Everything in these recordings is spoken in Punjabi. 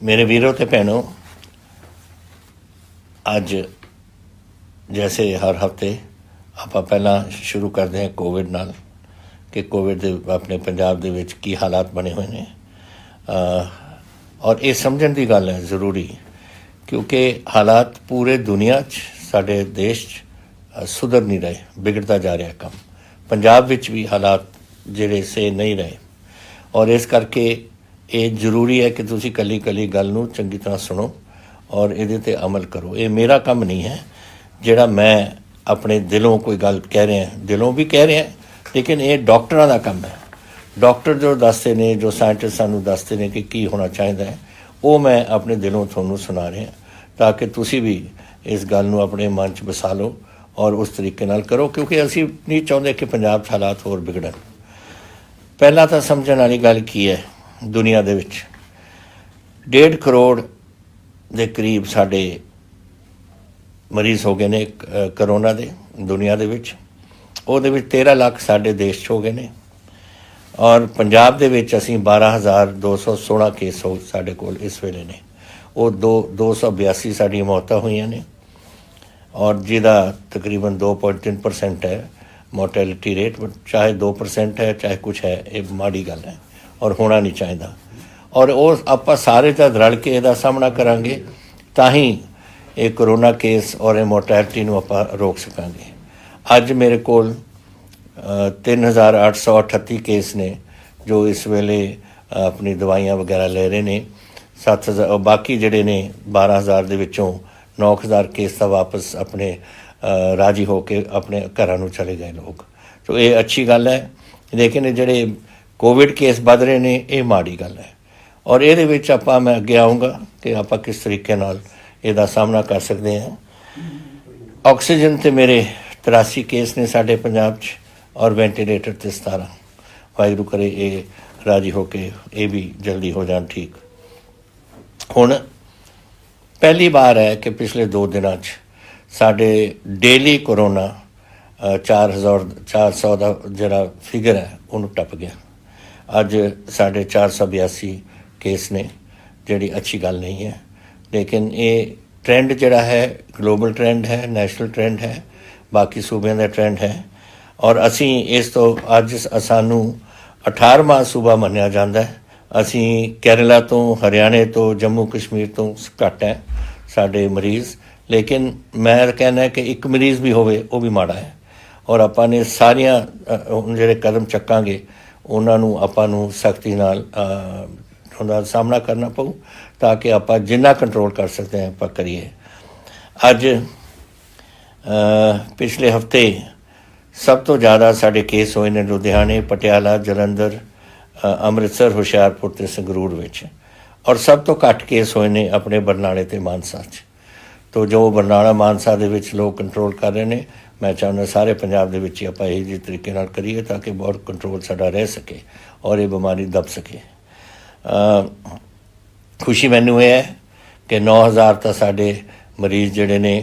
मेरे वीरों ते भैनों, अज जैसे हर हफ्ते आप पहला शुरू करते हैं कोविड नाल कि कोविड दे अपने पंजाब दे विच की हालात बने हुए हैं। और ये समझण की गल है जरूरी, क्योंकि हालात पूरे दुनिया साडे देश सुधर नहीं रहे, बिगड़ता जा रहा काम। पंजाब विच भी हालात जिहड़े से नहीं रहे, और इस करके ये जरूरी है कि तुसी कली कली गल नूं चंगी तरह सुनो और इहदे ते अमल करो। ये मेरा काम नहीं है जिहड़ा मैं अपने दिलों कोई गल कह रहे हैं, दिलों भी कह रहे हैं, लेकिन ये डॉक्टरां दा काम है। डॉक्टर जो दसते ने, जो साइंटिस्ट सानूं दसते ने कि की होना चाहिए है, वो मैं अपने दिलों तुहानूं सुना रहा, ताकि तुसी भी इस गल नूं अपने मन च बसा लो और उस तरीके नाल करो, क्योंकि असीं नहीं चाहुंदे कि पंजाब च हालात होर बिगड़न। पहला तो समझण वाली गल की है, दुनिया दे विच 1.5 करोड़ दे करीब साडे मरीज़ हो गए ने करोना दे दुनिया दे विच। ਉਹਦੇ ਵਿੱਚ 13 ਲੱਖ ਸਾਡੇ ਦੇਸ਼ 'ਚ ਹੋ ਗਏ ਨੇ, ਔਰ ਪੰਜਾਬ ਦੇ ਵਿੱਚ ਅਸੀਂ 12,216 ਕੇਸ ਹੋ ਸਾਡੇ ਕੋਲ ਇਸ ਵੇਲੇ ਨੇ। ਉਹ 282 ਸਾਡੀਆਂ ਮੌਤਾਂ ਹੋਈਆਂ ਨੇ, ਔਰ ਜਿਹਦਾ ਤਕਰੀਬਨ 2.3% ਹੈ ਮੋਰਟੈਲਿਟੀ ਰੇਟ। ਚਾਹੇ 2% ਹੈ ਚਾਹੇ ਕੁਛ ਹੈ, ਇਹ ਮਾੜੀ ਗੱਲ ਹੈ ਔਰ ਹੋਣਾ ਨਹੀਂ ਚਾਹੀਦਾ। ਔਰ ਉਹ ਆਪਾਂ ਸਾਰੇ ਜਦ ਰਲ ਕੇ ਇਹਦਾ ਸਾਹਮਣਾ ਕਰਾਂਗੇ ਤਾਂ ਹੀ ਇਹ ਕਰੋਨਾ ਕੇਸ ਔਰ ਇਹ ਮੋਰਟੈਲਿਟੀ ਨੂੰ ਆਪਾਂ ਰੋਕ ਸਕਾਂਗੇ। ਅੱਜ ਮੇਰੇ ਕੋਲ 3,838 केस ने जो इस वेले अपनी दवाइयां वगैरह ले रहे ने। 7,000 बाकी जड़े ने 12,000 दे विचों 9,000 केस तो वापस अपने राजी हो के अपने घरां नूं चले गए लोग। तो ये अच्छी गल है, लेकिन जड़े कोविड केस बढ़ रहे ने ये माड़ी गल है। और ये मैं अगे आऊँगा कि आप किस तरीके नाल इहदा सामना कर सकते हैं। ऑक्सीजन ते मेरे 83 केस ने साडे पंजाब च, और वेंटीलेटर ते 17। वाहिगुरू करे ये राजी हो के ये भी जल्दी हो जान ठीक। हुण पहली बार है कि पिछले 2 दिनों साडे डेली कोरोना 4,400 का जिहड़ा फिगर है उन्होंने टप गया। अज साढ़े 482 केस ने, जिहड़ी अच्छी गल नहीं है, लेकिन ये ट्रेंड जिहड़ा है ग्लोबल ट्रेंड है, नैशनल ट्रेंड है, बाकी सूबे का ट्रेंड है। और असी इस तो अज सानू 18वां सूबा मन्निया जाता है। असी केरला तो, हरियाणे तो, जम्मू कश्मीर तो घट है साडे मरीज़, लेकिन मैं कहना है कि एक मरीज़ भी होवे वो भी माड़ा है। और आपां ने सारियां जिहड़े कदम चक्कांगे उन्होंने आपां सख्ती नाल उनका सामना करना पऊ, ताकि आप जिन्ना कंट्रोल कर सकते हैं आप करिए। अज पिछले हफ्ते सब तो ज़्यादा साढ़े केस होए ने लुधियाने, पटियाला, जलंधर, अमृतसर, हुशियारपुर ते संगरूर विच। और सब तो घट केस होए ने अपने बरनाले ते मानसा च। तो जो बरनाला मानसा दे विच लोग कंट्रोल कर रहे हैं, मैं चाहुंदा सारे पंजाब दे विच आपां इह जिहे तरीके नाल करिए ताकि बहुत कंट्रोल साडा रह सके और ये बीमारी दब सके। खुशी मैनू ये है कि 9,000 तो साडे मरीज़ जिहड़े ने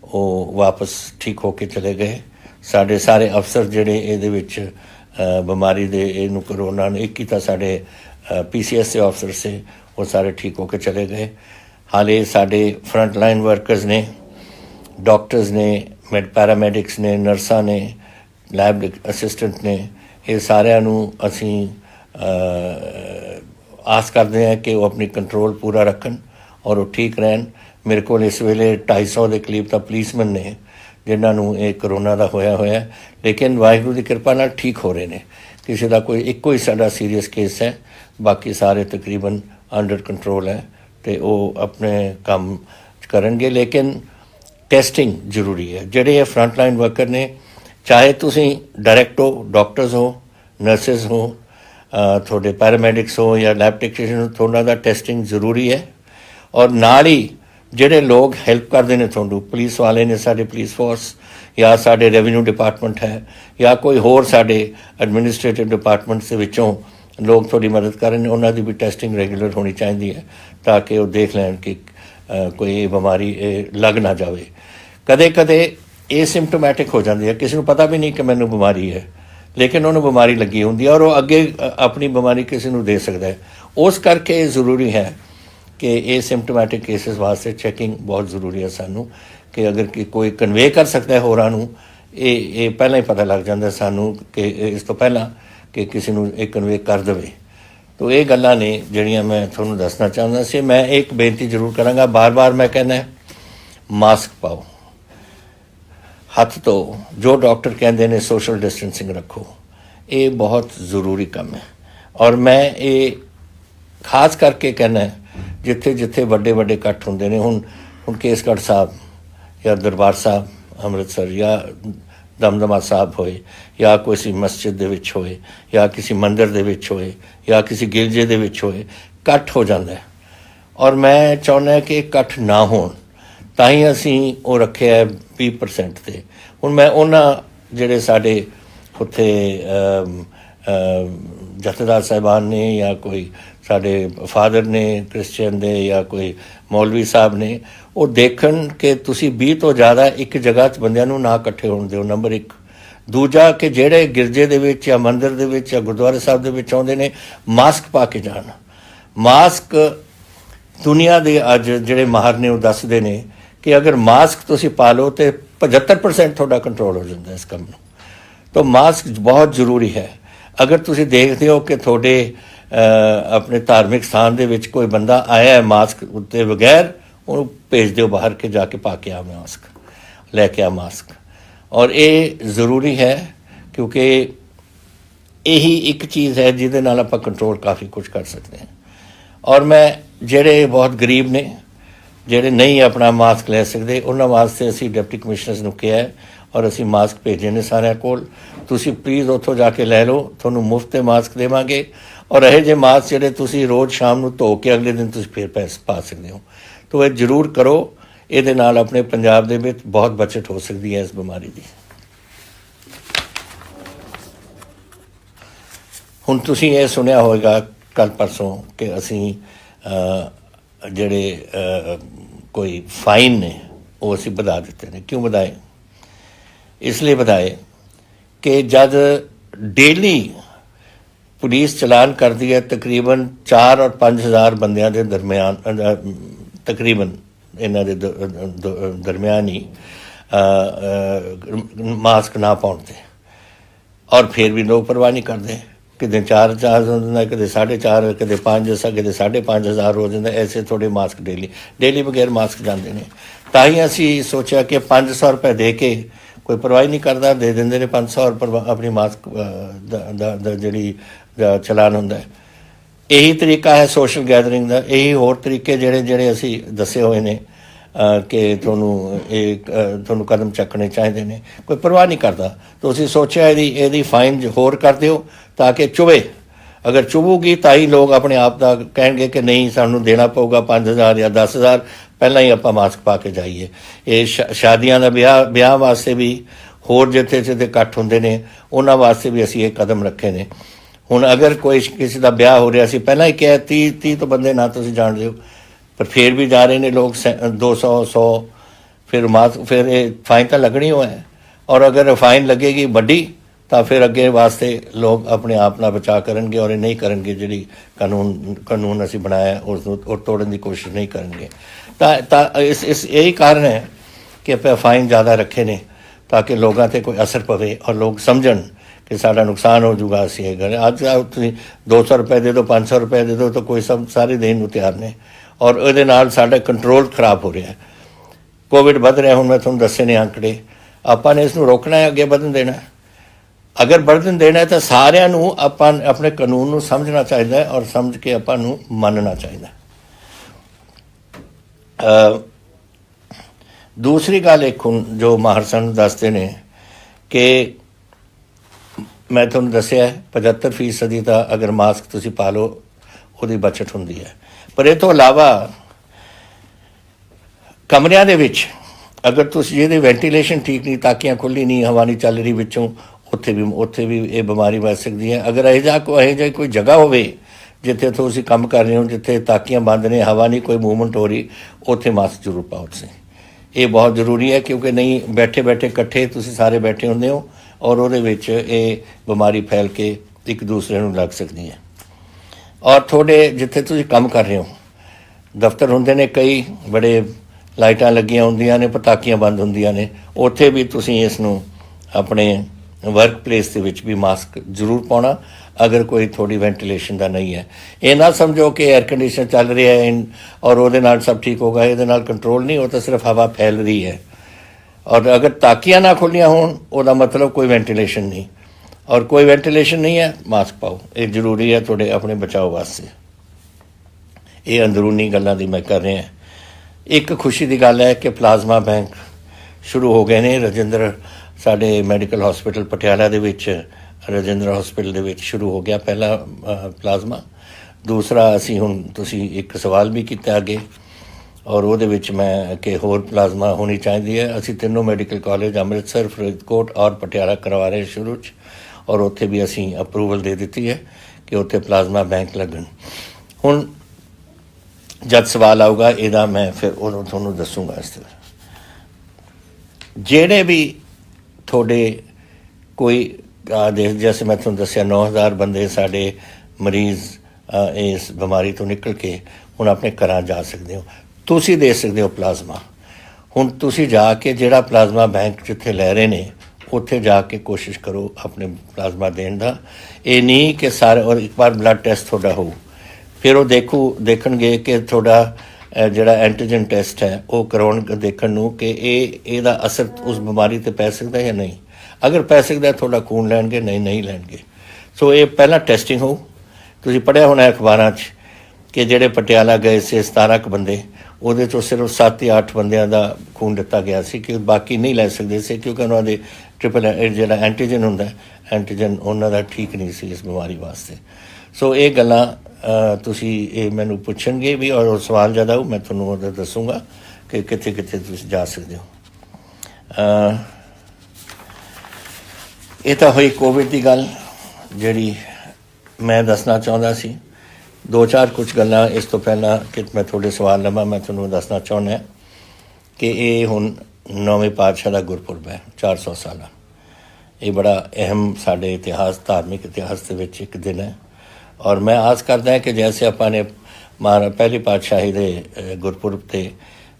वो वापस ठीक होके चले गए। साढ़े सारे अफसर जिहड़े इहदे विच बीमारी दे इहनूं करोना ने 21 साढ़े PCS के अफसर से वो सारे ठीक होके चले गए। हाले साढ़े फ्रंट लाइन वर्कर्स ने, डॉक्टर्स ने, पैरामैडिक्स ने, नर्सा ने, लैब असिस्टेंट ने, ये सारिਆਂ ਨੂੰ ਅਸੀਂ आस करते हैं कि वो अपनी कंट्रोल पूरा रखन और वो ठीक रहन। मेरे को इस वेले 250 के करीब तो पुलिसमैन ने जिन्होंने ये करोना का होया, लेकिन वाहिगुरू की कृपा नाल ठीक हो रहे हैं। किसी का कोई एको ही साडा सीरीयस केस है, बाकी सारे तकरीबन अंडर कंट्रोल है, तो वो अपने काम करेंगे। लेकिन टेस्टिंग जरूरी है। जिहड़े फ्रंट लाइन वर्कर ने, चाहे तुसीं डायरैक्ट हो, डॉक्टर्स हो, नर्सिस हो, थोड़े पैरामैडिक्स हो या लैब टैक्नीशियन हो, थोड़ा दा टेस्टिंग जरूरी है। और नाल ही ਜਿਹੜੇ लोग हैल्प करते हैं ਤੁਹਾਨੂੰ, पुलिस वाले ने, साढ़े पुलिस फोर्स या साढ़े रेवन्यू डिपार्टमेंट है या कोई होर साढ़े एडमिनिस्ट्रेटिव डिपार्टमेंट्स के विचों लोग थोड़ी मदद कर रहे हैं, उन्होंने भी टेस्टिंग रेगूलर होनी चाहिए है, ताकि वो देख लैन कि कोई बीमारी लग ना जाए। कदे कदे ये सिम्पटोमैटिक हो जाती है, किसी को पता भी नहीं कि मैनू बीमारी है, लेकिन उन्होंने बीमारी लगी होंगी और वो अगे अपनी बीमारी किसी को दे सकता है। उस करके ज़रूरी है कि ये सिम्पटोमैटिक केसेस वास्ते चैकिंग बहुत जरूरी है सानू कि अगर कोई कन्वे कर सकता है होरां नूं ये पहला ही पता लग जाता सानू कि इस तो पहला कि किसी नूं ये कन्वे कर देवे। तो ये गल्लां ने जिहड़ियां मैं तुहानूं दसना चाहुंदा सी। मैं एक बेनती जरूर करांगा, बार बार मैं कहना मास्क पाओ, हथ धो, जो डॉक्टर कहते हैं सोशल डिस्टेंसिंग रखो, ये बहुत ज़रूरी काम है। और मैं ये खास करके कहना जिथे जिथे वड्डे वड्डे इकट्ठ होंदे ने, हुण केसगढ़ साहब या दरबार साहब अमृतसर या दमदमा साहब होए या किसी मस्जिद दे विच होए या किसी मंदिर दे विच होए या किसी गिरजे दे विच होए, इकट्ठ हो जाता है। और मैं चाहुंदा कि इकट्ठ ना होण, तां ही असीं वो रखे है 20% ते। हुण मैं उन्हां जिहड़े साडे उत्थे जथेदार साहिबान ने या कोई साडे फादर ने क्रिश्चियन दे या कोई मौलवी साहब ने, वो देखन कि तुसी 20 तो ज़्यादा एक जगह च बंदियां नूं ना इकट्ठे होण दिओ, नंबर 1। दूजा कि जिहड़े गिरजे दे विच या मंदिर दे विच या गुरुद्वारे साहब दे विच आउंदे ने, मास्क पा के जाण। मास्क दुनिया दे अज जिहड़े माहर ने वो दसदे ने कि अगर मास्क तुसी पा लो तो 75% थोड़ा कंट्रोल हो जाता है इस काम नूं। तो मास्क बहुत जरूरी है। अगर तुसी देखते हो कि थोड़े अपने धार्मिक स्थान दे विच कोई बंदा आया है मास्क उत्ते बगैर, उन्होंने भेज दो बाहर के जाके पा के आ मास्क, लैके आ मास्क। और ये ज़रूरी है क्योंकि यही एक चीज़ है जिहदे नाल आपां कंट्रोल काफ़ी कुछ कर सकते हैं। और मैं जिहड़े बहुत गरीब ने, जिहड़े नहीं अपना मास्क लै सकते, उन्होंने वास्ते असीं डिप्टी कमिश्नर्स नूं कहा है और असीं मास्क भेजे ने सारिਆਂ कोल। तुसीं प्लीज़ उत्थों जाके लै लो, तुहानूं मुफ्त मास्क देवांगे। और यह जे मास्क जिहड़े तुसीं रोज़ शाम नूं धो के अगले दिन तुसीं फिर पैसे पा सकते हो। तो ये जरूर करो, ये नाल अपने पंजाब दे विच बहुत बचत हो सकती है इस बीमारी की। हुण तुसीं ये सुनिया होएगा कल परसों कि असीं जिहड़े कोई फाइन ने वो असीं वधा दित्ते ने। क्यों वधाए? इसलिए वधाए कि जब डेली पुलिस चलान करती है तकरीबन 4 और 5 हज़ार बंदियां दे दरम्यान, तकरीबन इन्हां दे दरम्यान ही मास्क ना पाउण ते, और फिर भी लोग परवाह नहीं करते। किते 4 होंदा, किते 4.5, किते 5, किते 5.5 हज़ार हो जाता। ऐसे थोड़े मास्क डेली बगैर मास्क जाते हैं। तां ही असीं सोचा कि 500 रुपए दे के कोई परवाह नहीं करता, दे देंगे ने 500 रुपये अपनी मास्क जी चलान होंदा। यही तरीका है सोशल गैदरिंग का। यही होर तरीके जिहड़े जिहड़े असीं दसे हुए ने कि तुहानूं कदम चकने चाहिए ने, कोई परवाह नहीं करता। तो असीं सोचा यदी फाइन होर कर दिओ ताकि चुभे। अगर चुभूगी तो ही लोग अपने आप का कहेंगे कि नहीं सानूं देना पऊगा 5,000 या 10,000, पहला ही आपां मास्क पा के जाइए। ये शादियां दा ब्याह वास्ते भी, होर जिथे जिथे इकट्ठ होंदे ने उन्हां वास्ते भी असीं ये कदम रखे ने। हुण अगर कोई किसी का ब्याह हो रहा, असीं पहला ही कहा 30 तो बंदे ना तुसीं जाण दिओ, पर फिर भी जा रहे हैं लोग 200 100, फिर मास्क, फिर ये फाइन तो लगनी हो है। और अगर फाइन लगेगी वड्डी तो फिर अगे वास्ते लोग अपने आप ना बचा करेंगे और नहीं करेंगे, जी कानून असीं बनाया उस और तोड़न की कोशिश नहीं करेंगे। इस यही कारण है कि आप फाइन ज़्यादा रखे ने ताकि लोगों पर कोई असर पवे और लोग समझन कि साडा नुकसान हो जूगा। असीं ये गल अज 200 रुपए दे दो, 500 रुपए दे दो, तो कोई सब सारे देन नूं तैयार ने। और उहदे नाल साडा कंट्रोल खराब हो रहा है। कोविड वध रहा। हुण मैं तुहानूं दस्से ने आंकड़े, आपां ने इसनूं रोकना है, अगे वधन देना है। अगर बढ़न देना है तो सारिਆਂ ਨੂੰ ਆਪਾਂ अपने कानून ਨੂੰ समझना चाहिए और समझ के ਆਪਾਂ ਨੂੰ ਮੰਨਣਾ चाहिए। दूसरी गल एक हुण जो माहर सन दसते ने कि मैं तुहानूं दस्सिया 75% का अगर मास्क तुसीं पा लो ਉਹਦੀ बचत होंदी है। पर इस तो इलावा कमरिਆਂ ਦੇ ਵਿੱਚ अगर तुसीं ਜਿਹਦੀ वैंटीलेशन ठीक नहीं, ताकियां खुली नहीं, हवा नहीं चल रही विचों, उत्थे भी ये बीमारी बच सकती है। अगर यह कोई जगह होवे जिथे तुसीं काम कर रहे हो, जिथे ताकियां बंद ने, हवा नहीं, कोई मूवमेंट हो रही, उत्थे मास्क जरूर पाओ तुसीं। ये बहुत जरूरी है क्योंकि नहीं बैठे बैठे इकट्ठे तुसीं सारे बैठे होंदे हो और उहदे विच ये बीमारी फैल के एक दूसरे नूं लग सकती है। और थोड़े जिथे तुसीं काम कर रहे हो ਦਫ਼ਤਰ ਹੁੰਦੇ ਨੇ ਕਈ ਬੜੇ ਲਾਈਟਾਂ ਲੱਗੀਆਂ ਹੁੰਦੀਆਂ ਨੇ, ਪਟਾਕੀਆਂ ਬੰਦ ਹੁੰਦੀਆਂ ਨੇ, ਉੱਥੇ ਵੀ ਤੁਸੀਂ ਇਸ ਨੂੰ ਆਪਣੇ ਵਰਕ ਪਲੇਸ ਦੇ ਵਿੱਚ ਵੀ ਮਾਸਕ ਜ਼ਰੂਰ ਪਾਉਣਾ ਅਗਰ ਕੋਈ ਥੋੜੀ ਵੈਂਟੀਲੇਸ਼ਨ ਦਾ ਨਹੀਂ ਹੈ। ਇਹ ਨਾ ਸਮਝੋ ਕਿ 에ਅਰ ਕੰਡੀਸ਼ਨਰ ਚੱਲ ਰਿਹਾ ਹੈ ਔਰ ਉਹਦੇ ਨਾਲ ਸਭ ਠੀਕ ਹੋਗਾ, ਇਹਦੇ ਨਾਲ ਕੰਟਰੋਲ ਨਹੀਂ, ਉਹ ਤਾਂ ਸਿਰਫ ਹਵਾ ਫੈਲ ਰਹੀ ਹੈ। ਔਰ ਅਗਰ ਤਾਕੀਆਂ ਨਾ ਖੁੱਲੀਆਂ ਹੋਣ ਉਹਦਾ ਮਤਲਬ ਕੋਈ ਵੈਂਟੀਲੇਸ਼ਨ ਨਹੀਂ, ਔਰ ਕੋਈ ਵੈਂਟੀਲੇਸ਼ਨ ਨਹੀਂ ਹੈ, ਮਾਸਕ ਪਾਓ, ਇਹ ਜ਼ਰੂਰੀ ਹੈ ਤੁਹਾਡੇ ਆਪਣੇ ਬਚਾਓ ਵਾਸਤੇ। ਇਹ ਅੰਦਰੂਨੀ ਗੱਲਾਂ ਦੀ ਮੈਂ ਕਰ ਰਿਹਾ। ਇੱਕ ਖੁਸ਼ੀ ਦੀ ਗੱਲ ਹੈ ਕਿ ਪਲਾਜ਼ਮਾ ਬੈਂਕ ਸ਼ੁਰੂ ਹੋ ਗਏ ਨੇ ਰਜਿੰਦਰ ਸਾਡੇ ਮੈਡੀਕਲ ਹਸਪੀਟਲ ਪਟਿਆਲਾ ਦੇ ਵਿੱਚ, ਰਜਿੰਦਰ ਹਸਪੀਟਲ ਦੇ ਵਿੱਚ ਸ਼ੁਰੂ ਹੋ ਗਿਆ ਪਹਿਲਾ ਪਲਾਜ਼ਮਾ। ਦੂਸਰਾ ਅਸੀਂ ਹੁਣ ਤੁਸੀਂ ਇੱਕ ਸਵਾਲ ਵੀ ਕੀਤਾ ਅੱਗੇ ਔਰ ਉਹਦੇ ਵਿੱਚ ਮੈਂ ਕਿ ਹੋਰ ਪਲਾਜ਼ਮਾ ਹੋਣੀ ਚਾਹੀਦੀ ਹੈ। ਅਸੀਂ ਤਿੰਨੋਂ ਮੈਡੀਕਲ ਕਾਲਜ ਅੰਮ੍ਰਿਤਸਰ, ਫਰੀਦਕੋਟ ਔਰ ਪਟਿਆਲਾ ਕਰਵਾ ਰਹੇ ਸ਼ੁਰੂ 'ਚ, ਔਰ ਉੱਥੇ ਵੀ ਅਸੀਂ ਅਪਰੂਵਲ ਦੇ ਦਿੱਤੀ ਹੈ ਕਿ ਉੱਥੇ ਪਲਾਜ਼ਮਾ ਬੈਂਕ ਲੱਗਣ। ਹੁਣ ਜਦ ਸਵਾਲ ਆਊਗਾ ਇਹਦਾ ਮੈਂ ਫਿਰ ਉਦੋਂ ਤੁਹਾਨੂੰ ਦੱਸੂਗਾ। ਇਸ ਤਰ੍ਹਾਂ ਜਿਹੜੇ ਵੀ ਤੁਹਾਡੇ ਕੋਈ ਜੈਸੇ ਮੈਂ ਤੁਹਾਨੂੰ ਦੱਸਿਆ 9000 ਬੰਦੇ ਸਾਡੇ ਮਰੀਜ਼ ਇਸ ਬਿਮਾਰੀ ਤੋਂ ਨਿਕਲ ਕੇ ਹੁਣ ਆਪਣੇ ਘਰਾਂ ਜਾ ਸਕਦੇ ਹੋ, ਤੁਸੀਂ ਦੇ ਸਕਦੇ ਹੋ ਪਲਾਜ਼ਮਾ। ਹੁਣ ਤੁਸੀਂ ਜਾ ਕੇ ਜਿਹੜਾ ਪਲਾਜ਼ਮਾ ਬੈਂਕ ਜਿੱਥੇ ਲੈ ਰਹੇ ਨੇ ਉੱਥੇ ਜਾ ਕੇ ਕੋਸ਼ਿਸ਼ ਕਰੋ ਆਪਣੇ ਪਲਾਜ਼ਮਾ ਦੇਣ ਦਾ। ਇਹ ਨਹੀਂ ਕਿ ਸਾਰੇ ਔਰ ਇੱਕ ਵਾਰ ਬਲੱਡ ਟੈਸਟ ਤੁਹਾਡਾ ਹੋਊ, ਫਿਰ ਉਹ ਦੇਖਣਗੇ ਕਿ ਤੁਹਾਡਾ ਜਿਹੜਾ ਐਂਟੀਜਨ ਟੈਸਟ ਹੈ ਉਹ ਕਰਾਉਣ ਦੇਖਣ ਨੂੰ ਕਿ ਇਹਦਾ ਅਸਰ ਉਸ ਬਿਮਾਰੀ 'ਤੇ ਪੈ ਸਕਦਾ ਜਾਂ ਨਹੀਂ। ਅਗਰ ਪੈ ਸਕਦਾ ਤੁਹਾਡਾ ਖੂਨ ਲੈਣਗੇ, ਨਹੀਂ ਲੈਣਗੇ। ਸੋ ਇਹ ਪਹਿਲਾਂ ਟੈਸਟਿੰਗ ਹੋਊ। ਤੁਸੀਂ ਪੜ੍ਹਿਆ ਹੋਣਾ ਅਖਬਾਰਾਂ 'ਚ ਕਿ ਜਿਹੜੇ ਪਟਿਆਲਾ ਗਏ ਸੀ 17 ਕੁ ਬੰਦੇ, ਉਹਦੇ 'ਚੋਂ ਸਿਰਫ 7 ਜਾਂ 8 ਬੰਦਿਆਂ ਦਾ ਖੂਨ ਦਿੱਤਾ ਗਿਆ ਸੀ ਕਿ ਬਾਕੀ ਨਹੀਂ ਲੈ ਸਕਦੇ ਸੀ ਕਿਉਂਕਿ ਉਹਨਾਂ ਦੇ ਜਿਹੜਾ ਐਂਟੀਜਨ ਹੁੰਦਾ, ਐਂਟੀਜਨ ਉਹਨਾਂ ਦਾ ਠੀਕ ਨਹੀਂ ਸੀ ਇਸ ਬਿਮਾਰੀ ਵਾਸਤੇ। ਸੋ ਇਹ ਗੱਲਾਂ ਤੁਸੀਂ ਇਹ ਮੈਨੂੰ ਪੁੱਛਣਗੇ ਵੀ ਔਰ ਸਵਾਲ ਜ਼ਿਆਦਾ ਹੋ ਮੈਂ ਤੁਹਾਨੂੰ ਉਹਦਾ ਦੱਸੂਗਾ ਕਿ ਕਿੱਥੇ ਕਿੱਥੇ ਤੁਸੀਂ ਜਾ ਸਕਦੇ ਹੋ। ਇਹ ਤਾਂ ਹੋਈ ਕੋਵਿਡ ਦੀ ਗੱਲ ਜਿਹੜੀ ਮੈਂ ਦੱਸਣਾ ਚਾਹੁੰਦਾ ਸੀ। 2-4 ਕੁਝ ਗੱਲਾਂ ਇਸ ਤੋਂ ਪਹਿਲਾਂ ਕਿ ਮੈਂ ਤੁਹਾਡੇ ਸਵਾਲ ਲਵਾਂ, ਮੈਂ ਤੁਹਾਨੂੰ ਦੱਸਣਾ ਚਾਹੁੰਦਾ ਕਿ ਇਹ ਹੁਣ 9ਵੇਂ ਪਾਤਸ਼ਾਹ ਦਾ ਗੁਰਪੁਰਬ ਹੈ, 400 ਸਾਲਾ। ਇਹ ਬੜਾ ਅਹਿਮ ਸਾਡੇ ਇਤਿਹਾਸ, ਧਾਰਮਿਕ ਇਤਿਹਾਸ ਦੇ ਵਿੱਚ ਇੱਕ ਦਿਨ ਹੈ। ਔਰ ਮੈਂ ਆਸ ਕਰਦਾ ਹਾਂ ਕਿ ਜੈਸੇ ਆਪਾਂ ਨੇ ਪਹਿਲੀ ਪਾਤਸ਼ਾਹੀ ਦੇ ਗੁਰਪੁਰਬ 'ਤੇ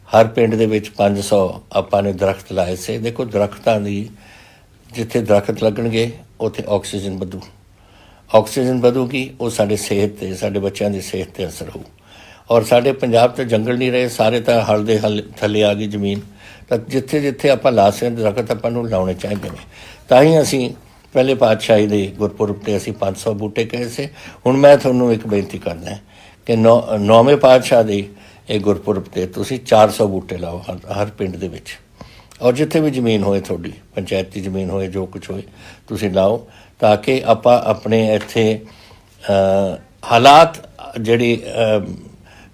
ਹਰ ਪਿੰਡ ਦੇ ਵਿੱਚ 500 ਆਪਾਂ ਨੇ ਦਰਖਤ ਲਾਏ ਸੀ। ਦੇਖੋ ਦਰਖਤਾਂ ਦੀ ਜਿੱਥੇ ਦਰਖਤ ਲੱਗਣਗੇ ਉੱਥੇ ਆਕਸੀਜਨ ਵਧੂਗੀ, ਉਹ ਸਾਡੇ ਸਿਹਤ 'ਤੇ, ਸਾਡੇ ਬੱਚਿਆਂ ਦੀ ਸਿਹਤ 'ਤੇ ਅਸਰ ਹੋਊ। ਔਰ ਸਾਡੇ ਪੰਜਾਬ 'ਚ ਜੰਗਲ ਨਹੀਂ ਰਹੇ, ਸਾਰੇ ਤਾਂ ਹਲ ਦੇ ਥੱਲੇ ਆ ਗਈ ਜ਼ਮੀਨ। ਤਾਂ ਜਿੱਥੇ ਜਿੱਥੇ ਆਪਾਂ ਲਾ ਸਕਦੇ ਦਰਖਤ ਆਪਾਂ ਨੂੰ ਲਾਉਣੇ ਚਾਹੀਦੇ ਨੇ। ਤਾਂ ਹੀ ਅਸੀਂ ਪਹਿਲੇ ਪਾਤਸ਼ਾਹੀ ਦੇ ਗੁਰਪੁਰਬ 'ਤੇ ਅਸੀਂ 500 ਬੂਟੇ ਕਹੇ ਸੀ। ਹੁਣ ਮੈਂ ਤੁਹਾਨੂੰ ਇੱਕ ਬੇਨਤੀ ਕਰਦਾ ਕਿ 9ਵੇਂ ਪਾਤਸ਼ਾਹ ਦੇ ਇਹ ਗੁਰਪੁਰਬ 'ਤੇ ਤੁਸੀਂ 400 ਬੂਟੇ ਲਾਓ ਹਰ ਪਿੰਡ ਦੇ ਵਿੱਚ। ਔਰ ਜਿੱਥੇ ਵੀ ਜ਼ਮੀਨ ਹੋਏ, ਤੁਹਾਡੀ ਪੰਚਾਇਤੀ ਜ਼ਮੀਨ ਹੋਏ, ਜੋ ਕੁਛ ਹੋਏ ਤੁਸੀਂ ਲਾਓ, ਤਾਂ ਕਿ ਆਪਾਂ ਆਪਣੇ ਇੱਥੇ ਹਾਲਾਤ ਜਿਹੜੀ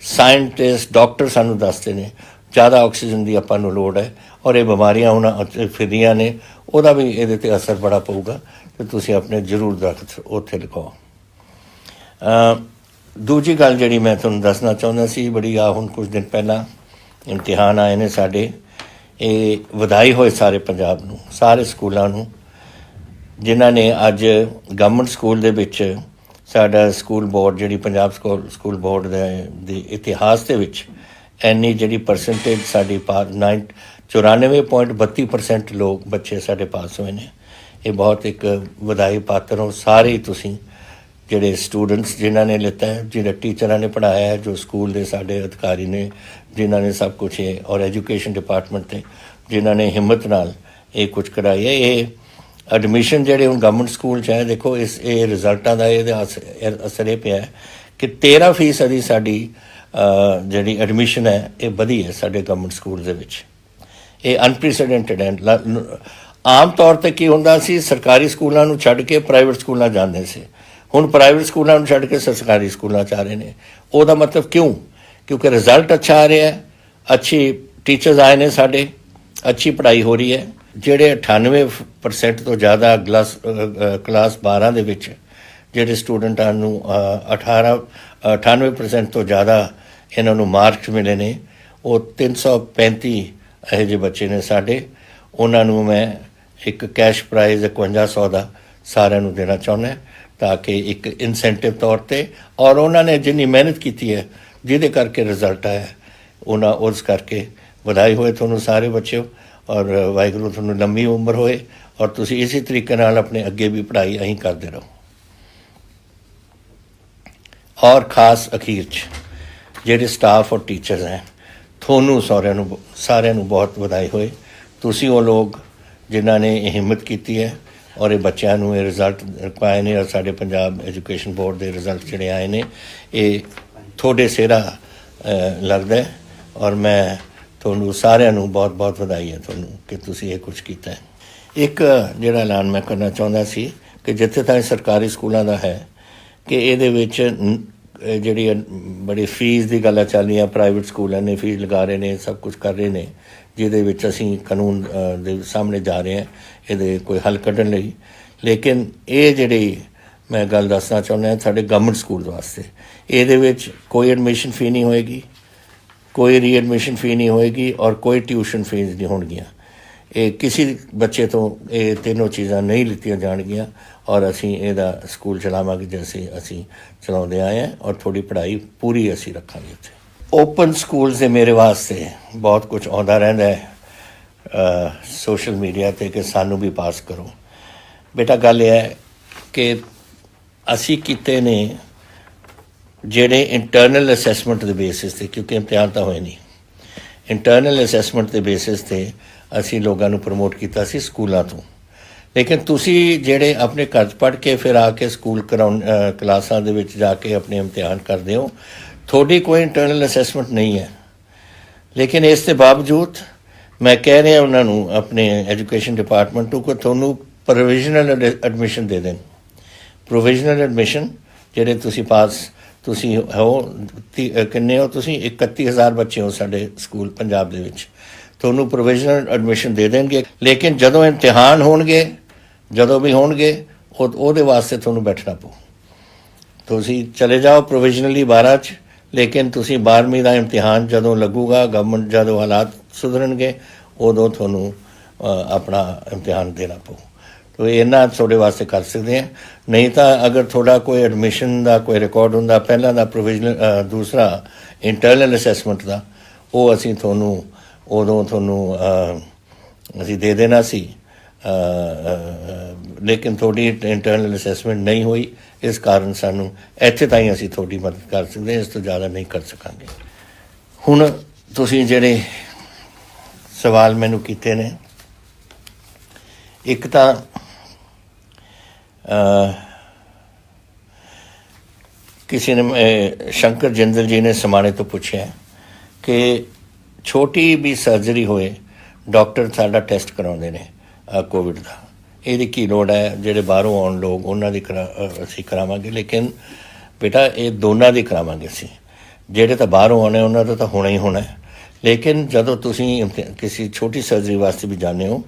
ਸਾਇੰਟਿਸਟ ਡਾਕਟਰ ਸਾਨੂੰ ਦੱਸਦੇ ਨੇ ਜ਼ਿਆਦਾ ਆਕਸੀਜਨ ਦੀ ਆਪਾਂ ਨੂੰ ਲੋੜ ਹੈ ਔਰ ਇਹ ਬਿਮਾਰੀਆਂ ਹੁਣ ਫਿਰਦੀਆਂ ਨੇ, ਉਹਦਾ ਵੀ ਇਹਦੇ 'ਤੇ ਅਸਰ ਬੜਾ ਪਊਗਾ। ਅਤੇ ਤੁਸੀਂ ਆਪਣੇ ਜ਼ਰੂਰ ਦਰਖਤ ਉੱਥੇ ਲਗਾਓ। ਦੂਜੀ ਗੱਲ ਜਿਹੜੀ ਮੈਂ ਤੁਹਾਨੂੰ ਦੱਸਣਾ ਚਾਹੁੰਦਾ ਸੀ, ਬੜੀ ਹੁਣ ਕੁਝ ਦਿਨ ਪਹਿਲਾਂ ਇਮਤਿਹਾਨ ਆਏ ਨੇ ਸਾਡੇ। ਇਹ ਵਧਾਈ ਹੋਏ ਸਾਰੇ ਪੰਜਾਬ ਨੂੰ, ਸਾਰੇ ਸਕੂਲਾਂ ਨੂੰ ਜਿਨ੍ਹਾਂ ਨੇ ਅੱਜ ਗਵਰਨਮੈਂਟ ਸਕੂਲ ਦੇ ਵਿੱਚ ਸਾਡਾ ਸਕੂਲ ਬੋਰਡ ਜਿਹੜੀ ਪੰਜਾਬ ਸਕੂਲ ਬੋਰਡ ਦੇ ਇਤਿਹਾਸ ਦੇ ਵਿੱਚ ਇੰਨੀ ਜਿਹੜੀ ਪਰਸੈਂਟੇਜ ਸਾਡੀ 94.32% ਲੋਕ ਬੱਚੇ ਸਾਡੇ ਪਾਸ ਹੋਏ ਨੇ। ਇਹ ਬਹੁਤ ਇੱਕ ਵਧਾਈ ਪਾਤਰ ਹੋ ਸਾਰੇ ਹੀ ਤੁਸੀਂ ਜਿਹੜੇ ਸਟੂਡੈਂਟਸ ਜਿਨ੍ਹਾਂ ਨੇ ਲਿੱਤਾ ਹੈ, ਜਿਹੜੇ ਟੀਚਰਾਂ ਨੇ ਪੜ੍ਹਾਇਆ ਹੈ, ਜੋ ਸਕੂਲ ਦੇ ਸਾਡੇ ਅਧਿਕਾਰੀ ਨੇ ਜਿਨ੍ਹਾਂ ਨੇ ਸਭ ਕੁਛ ਇਹ ਔਰ ਐਜੂਕੇਸ਼ਨ ਡਿਪਾਰਟਮੈਂਟ 'ਤੇ ਜਿਨ੍ਹਾਂ ਨੇ ਹਿੰਮਤ ਨਾਲ ਇਹ ਕੁਛ ਕਰਾਈ ਹੈ। ਇਹ ਐਡਮਿਸ਼ਨ ਜਿਹੜੇ ਹੁਣ ਗਵਰਨਮੈਂਟ ਸਕੂਲ 'ਚ ਹੈ, ਦੇਖੋ ਇਹ ਰਿਜ਼ਲਟਾਂ ਦਾ ਇਹਦੇ ਅਸਰ ਇਹ ਪਿਆ ਕਿ 13% ਸਾਡੀ ਜਿਹੜੀ ਐਡਮਿਸ਼ਨ ਹੈ ਇਹ ਵਧੀ ਹੈ ਸਾਡੇ ਗਵਰਨਮੈਂਟ ਸਕੂਲ ਦੇ ਵਿੱਚ। ਇਹ ਅਨਪ੍ਰੈਸੀਡੈਂਟਡ ਹੈ। ਆਮ ਤੌਰ 'ਤੇ ਕੀ ਹੁੰਦਾ ਸੀ, ਸਰਕਾਰੀ ਸਕੂਲਾਂ ਨੂੰ ਛੱਡ ਕੇ ਪ੍ਰਾਈਵੇਟ ਸਕੂਲਾਂ ਜਾਂਦੇ ਸੀ। ਹੁਣ ਪ੍ਰਾਈਵੇਟ ਸਕੂਲਾਂ ਨੂੰ ਛੱਡ ਕੇ ਸਰਕਾਰੀ ਸਕੂਲਾਂ 'ਚ ਆ ਰਹੇ ਨੇ। ਉਹਦਾ ਮਤਲਬ ਕਿਉਂ? ਕਿਉਂਕਿ ਰਿਜ਼ਲਟ ਅੱਛਾ ਆ ਰਿਹਾ ਹੈ, ਅੱਛੀ ਟੀਚਰਸ ਆਏ ਨੇ ਸਾਡੇ, ਅੱਛੀ ਪੜ੍ਹਾਈ ਹੋ ਰਹੀ ਹੈ। ਜਿਹੜੇ 98% ਤੋਂ ਜ਼ਿਆਦਾ ਕਲਾਸ 12 ਦੇ ਵਿੱਚ ਜਿਹੜੇ ਸਟੂਡੈਂਟਾਂ ਨੂੰ 98% ਤੋਂ ਜ਼ਿਆਦਾ ਇਹਨਾਂ ਨੂੰ ਮਾਰਕਸ ਮਿਲੇ ਨੇ, ਉਹ 335 ਇਹੋ ਜਿਹੇ ਬੱਚੇ ਨੇ ਸਾਡੇ। ਉਹਨਾਂ ਨੂੰ ਮੈਂ ਇੱਕ ਕੈਸ਼ ਪ੍ਰਾਈਜ਼ 5100 ਦਾ ਸਾਰਿਆਂ ਨੂੰ ਦੇਣਾ ਚਾਹੁੰਦਾ ਤਾਂ ਕਿ ਇੱਕ ਇਨਸੈਂਟਿਵ ਤੌਰ 'ਤੇ, ਔਰ ਉਹਨਾਂ ਨੇ ਜਿੰਨੀ ਮਿਹਨਤ ਕੀਤੀ ਹੈ ਜਿਹਦੇ ਕਰਕੇ ਰਿਜ਼ਲਟ ਆਇਆ ਉਹਨਾਂ ਉਸ ਕਰਕੇ ਵਧਾਈ ਹੋਏ ਤੁਹਾਨੂੰ ਸਾਰੇ ਬੱਚਿਓ ਔਰ ਵਾਹਿਗੁਰੂ ਤੁਹਾਨੂੰ ਲੰਮੀ ਉਮਰ ਹੋਏ ਔਰ ਤੁਸੀਂ ਇਸੇ ਤਰੀਕੇ ਨਾਲ ਆਪਣੇ ਅੱਗੇ ਵੀ ਪੜ੍ਹਾਈ ਅਸੀਂ ਕਰਦੇ ਰਹੋ। ਔਰ ਖਾਸ ਅਖੀਰ 'ਚ ਜਿਹੜੇ ਸਟਾਫ ਔਰ ਟੀਚਰਸ ਹੈ ਤੁਹਾਨੂੰ ਸਾਰਿਆਂ ਨੂੰ ਬਹੁਤ ਵਧਾਈ ਹੋਏ। ਤੁਸੀਂ ਉਹ ਲੋਕ ਜਿਨ੍ਹਾਂ ਨੇ ਇਹ ਹਿੰਮਤ ਕੀਤੀ ਹੈ ਔਰ ਇਹ ਬੱਚਿਆਂ ਨੂੰ ਇਹ ਰਿਜ਼ਲਟ ਪਾਏ ਨੇ ਔਰ ਸਾਡੇ ਪੰਜਾਬ ਐਜੂਕੇਸ਼ਨ ਬੋਰਡ ਦੇ ਰਿਜ਼ਲਟ ਜਿਹੜੇ ਆਏ ਨੇ ਇਹ ਤੁਹਾਡੇ ਸਿਹਰਾ ਲੱਗਦਾ ਹੈ ਔਰ ਮੈਂ ਤੁਹਾਨੂੰ ਸਾਰਿਆਂ ਨੂੰ ਬਹੁਤ ਵਧਾਈ ਹੈ ਤੁਹਾਨੂੰ ਕਿ ਤੁਸੀਂ ਇਹ ਕੁਝ ਕੀਤਾ ਹੈ। ਇੱਕ ਜਿਹੜਾ ਐਲਾਨ ਮੈਂ ਕਰਨਾ ਚਾਹੁੰਦਾ ਸੀ ਕਿ ਜਿੱਥੇ ਤਾਈਂ ਸਰਕਾਰੀ ਸਕੂਲਾਂ ਦਾ ਹੈ ਕਿ ਇਹਦੇ ਵਿੱਚ ਜਿਹੜੀ ਬੜੀ ਫੀਸ ਦੀ ਗੱਲ ਚੱਲ ਰਹੀ ਹੈ, ਪ੍ਰਾਈਵੇਟ ਸਕੂਲਾਂ ਨੇ ਫੀਸ ਲਗਾ ਰਹੇ ਨੇ, ਸਭ ਕੁਝ ਕਰ ਰਹੇ ਨੇ, ਜਿਹਦੇ ਵਿੱਚ ਅਸੀਂ ਕਾਨੂੰਨ ਦੇ ਸਾਹਮਣੇ ਜਾ ਰਹੇ ਹਾਂ ਇਹਦੇ ਕੋਈ ਹੱਲ ਕੱਢਣ ਲਈ। ਲੇਕਿਨ ਇਹ ਜਿਹੜੀ ਮੈਂ ਗੱਲ ਦੱਸਣਾ ਚਾਹੁੰਦਾ ਸਾਡੇ ਗਵਰਨਮੈਂਟ ਸਕੂਲ ਵਾਸਤੇ ਇਹਦੇ ਵਿੱਚ ਕੋਈ ਐਡਮਿਸ਼ਨ ਫੀ ਨਹੀਂ ਹੋਏਗੀ, ਕੋਈ ਰੀਐਡਮਿਸ਼ਨ ਫੀ ਨਹੀਂ ਹੋਏਗੀ ਔਰ ਕੋਈ ਟਿਊਸ਼ਨ ਫੀਸ ਨਹੀਂ ਹੋਣਗੀਆਂ। ਇਹ ਕਿਸੇ ਬੱਚੇ ਤੋਂ ਇਹ ਤਿੰਨੋਂ ਚੀਜ਼ਾਂ ਨਹੀਂ ਲਿੱਤੀਆਂ ਜਾਣਗੀਆਂ ਔਰ ਅਸੀਂ ਇਹਦਾ ਸਕੂਲ ਚਲਾਵਾਂਗੇ ਜੈਸੇ ਅਸੀਂ ਚਲਾਉਂਦੇ ਆਏ ਹਾਂ ਔਰ ਥੋੜ੍ਹੀ ਪੜ੍ਹਾਈ ਪੂਰੀ ਅਸੀਂ ਰੱਖਾਂਗੇ ਉੱਥੇ। ਓਪਨ ਸਕੂਲਸ ਦੇ ਮੇਰੇ ਵਾਸਤੇ ਬਹੁਤ ਕੁਝ ਆਉਂਦਾ ਰਹਿੰਦਾ ਹੈ ਸੋਸ਼ਲ ਮੀਡੀਆ 'ਤੇ ਕਿ ਸਾਨੂੰ ਵੀ ਪਾਸ ਕਰੋ। ਬੇਟਾ ਗੱਲ ਇਹ ਹੈ ਕਿ ਅਸੀਂ ਕੀਤੇ ਨੇ ਜਿਹੜੇ ਇੰਟਰਨਲ ਅਸੈਸਮੈਂਟ ਦੇ ਬੇਸਿਸ 'ਤੇ, ਕਿਉਂਕਿ ਇਮਤਿਹਾਨ ਤਾਂ ਹੋਏ ਨਹੀਂ, ਇੰਟਰਨਲ ਅਸੈਸਮੈਂਟ ਦੇ ਬੇਸਿਸ 'ਤੇ ਅਸੀਂ ਲੋਕਾਂ ਨੂੰ ਪ੍ਰਮੋਟ ਕੀਤਾ ਸੀ ਸਕੂਲਾਂ ਤੋਂ। ਲੇਕਿਨ ਤੁਸੀਂ ਜਿਹੜੇ ਆਪਣੇ ਘਰ 'ਚ ਪੜ੍ਹ ਕੇ ਫਿਰ ਆ ਕੇ ਸਕੂਲ ਕਲਾਸਾਂ ਦੇ ਵਿੱਚ ਜਾ ਕੇ ਆਪਣੇ ਇਮਤਿਹਾਨ ਕਰਦੇ ਹੋ, ਤੁਹਾਡੀ ਕੋਈ ਇੰਟਰਨਲ ਅਸੈਸਮੈਂਟ ਨਹੀਂ ਹੈ। ਲੇਕਿਨ ਇਸ ਦੇ ਬਾਵਜੂਦ ਮੈਂ ਕਹਿ ਰਿਹਾ ਉਹਨਾਂ ਨੂੰ ਆਪਣੇ ਐਜੂਕੇਸ਼ਨ ਡਿਪਾਰਟਮੈਂਟ ਨੂੰ ਕਿ ਤੁਹਾਨੂੰ ਪ੍ਰੋਵੀਜ਼ਨਲ ਐਡਮਿਸ਼ਨ ਦੇ ਦੇਣ। ਪ੍ਰੋਵੀਜ਼ਨਲ ਐਡਮਿਸ਼ਨ ਜਿਹੜੇ ਤੁਸੀਂ ਹੋ ਕਿੰਨੇ ਹੋ ਤੁਸੀਂ 31,000 ਬੱਚੇ ਹੋ ਸਾਡੇ ਸਕੂਲ ਪੰਜਾਬ ਦੇ ਵਿੱਚ, ਤੁਹਾਨੂੰ ਪ੍ਰੋਵੀਜ਼ਨਲ ਐਡਮਿਸ਼ਨ ਦੇ ਦੇਣਗੇ। ਲੇਕਿਨ ਜਦੋਂ ਇਮਤਿਹਾਨ ਹੋਣਗੇ, ਜਦੋਂ ਵੀ ਹੋਣਗੇ ਉਹਦੇ ਵਾਸਤੇ ਤੁਹਾਨੂੰ ਬੈਠਣਾ ਪਊ। ਤੁਸੀਂ ਚਲੇ ਜਾਓ ਪ੍ਰੋਵੀਜ਼ਨਲੀ 12 'ਚ, ਲੇਕਿਨ ਤੁਸੀਂ 12ਵੀਂ ਦਾ ਇਮਤਿਹਾਨ ਜਦੋਂ ਲੱਗੂਗਾ, ਗਵਰਨਮੈਂਟ ਜਦੋਂ ਹਾਲਾਤ ਸੁਧਰਨਗੇ ਉਦੋਂ ਤੁਹਾਨੂੰ ਆਪਣਾ ਇਮਤਿਹਾਨ ਦੇਣਾ ਪਊ। ਤੋ ਇੰਨਾ ਤੁਹਾਡੇ ਵਾਸਤੇ ਕਰ ਸਕਦੇ ਹਾਂ। ਨਹੀਂ ਤਾਂ ਅਗਰ ਤੁਹਾਡਾ ਕੋਈ ਐਡਮਿਸ਼ਨ ਦਾ ਕੋਈ ਰਿਕਾਰਡ ਹੁੰਦਾ ਪਹਿਲਾਂ ਦਾ ਪ੍ਰੋਵੀਜ਼ਨਲ ਦੂਸਰਾ ਇੰਟਰਨਲ ਅਸੈਸਮੈਂਟ ਦਾ, ਉਹ ਅਸੀਂ ਤੁਹਾਨੂੰ ਉਦੋਂ ਅਸੀਂ ਦੇ ਦੇਣਾ ਸੀ। ਲੇਕਿਨ ਤੁਹਾਡੀ ਇੰਟਰਨਲ ਅਸੈਸਮੈਂਟ ਨਹੀਂ ਹੋਈ, ਇਸ ਕਾਰਨ ਸਾਨੂੰ ਇੱਥੇ ਤਾਈਂ ਅਸੀਂ ਤੁਹਾਡੀ ਮਦਦ ਕਰ ਸਕਦੇ, ਇਸ ਤੋਂ ਜ਼ਿਆਦਾ ਨਹੀਂ ਕਰ ਸਕਾਂਗੇ। ਹੁਣ ਤੁਸੀਂ ਜਿਹੜੇ ਸਵਾਲ ਮੈਨੂੰ ਕੀਤੇ ਨੇ, ਇੱਕ ਤਾਂ ਕਿਸੇ ਨੇ ਸ਼ੰਕਰ ਜਿੰਦਲ ਜੀ ਨੇ ਸਮਾਣੇ ਤੋਂ ਪੁੱਛਿਆ ਕਿ ਛੋਟੀ ਵੀ ਸਰਜਰੀ ਹੋਏ ਡਾਕਟਰ ਸਾਡਾ ਟੈਸਟ ਕਰਾਉਂਦੇ ਨੇ ਕੋਵਿਡ ਦਾ, ਇਹਦੀ ਕੀ ਲੋੜ ਹੈ? ਜਿਹੜੇ ਬਾਹਰੋਂ ਆਉਣ ਲੋਕ ਉਹਨਾਂ ਦੀ ਅਸੀਂ ਕਰਾਵਾਂਗੇ, ਲੇਕਿਨ ਬੇਟਾ ਇਹ ਦੋਨਾਂ ਦੀ ਕਰਾਵਾਂਗੇ ਅਸੀਂ। ਜਿਹੜੇ ਤਾਂ ਬਾਹਰੋਂ ਆਉਣੇ ਉਹਨਾਂ ਦਾ ਤਾਂ ਹੋਣਾ ਹੀ ਹੋਣਾ, ਲੇਕਿਨ ਜਦੋਂ ਤੁਸੀਂ ਕਿਸੇ ਛੋਟੀ ਸਰਜਰੀ ਵਾਸਤੇ ਵੀ ਜਾਂਦੇ ਹੋ,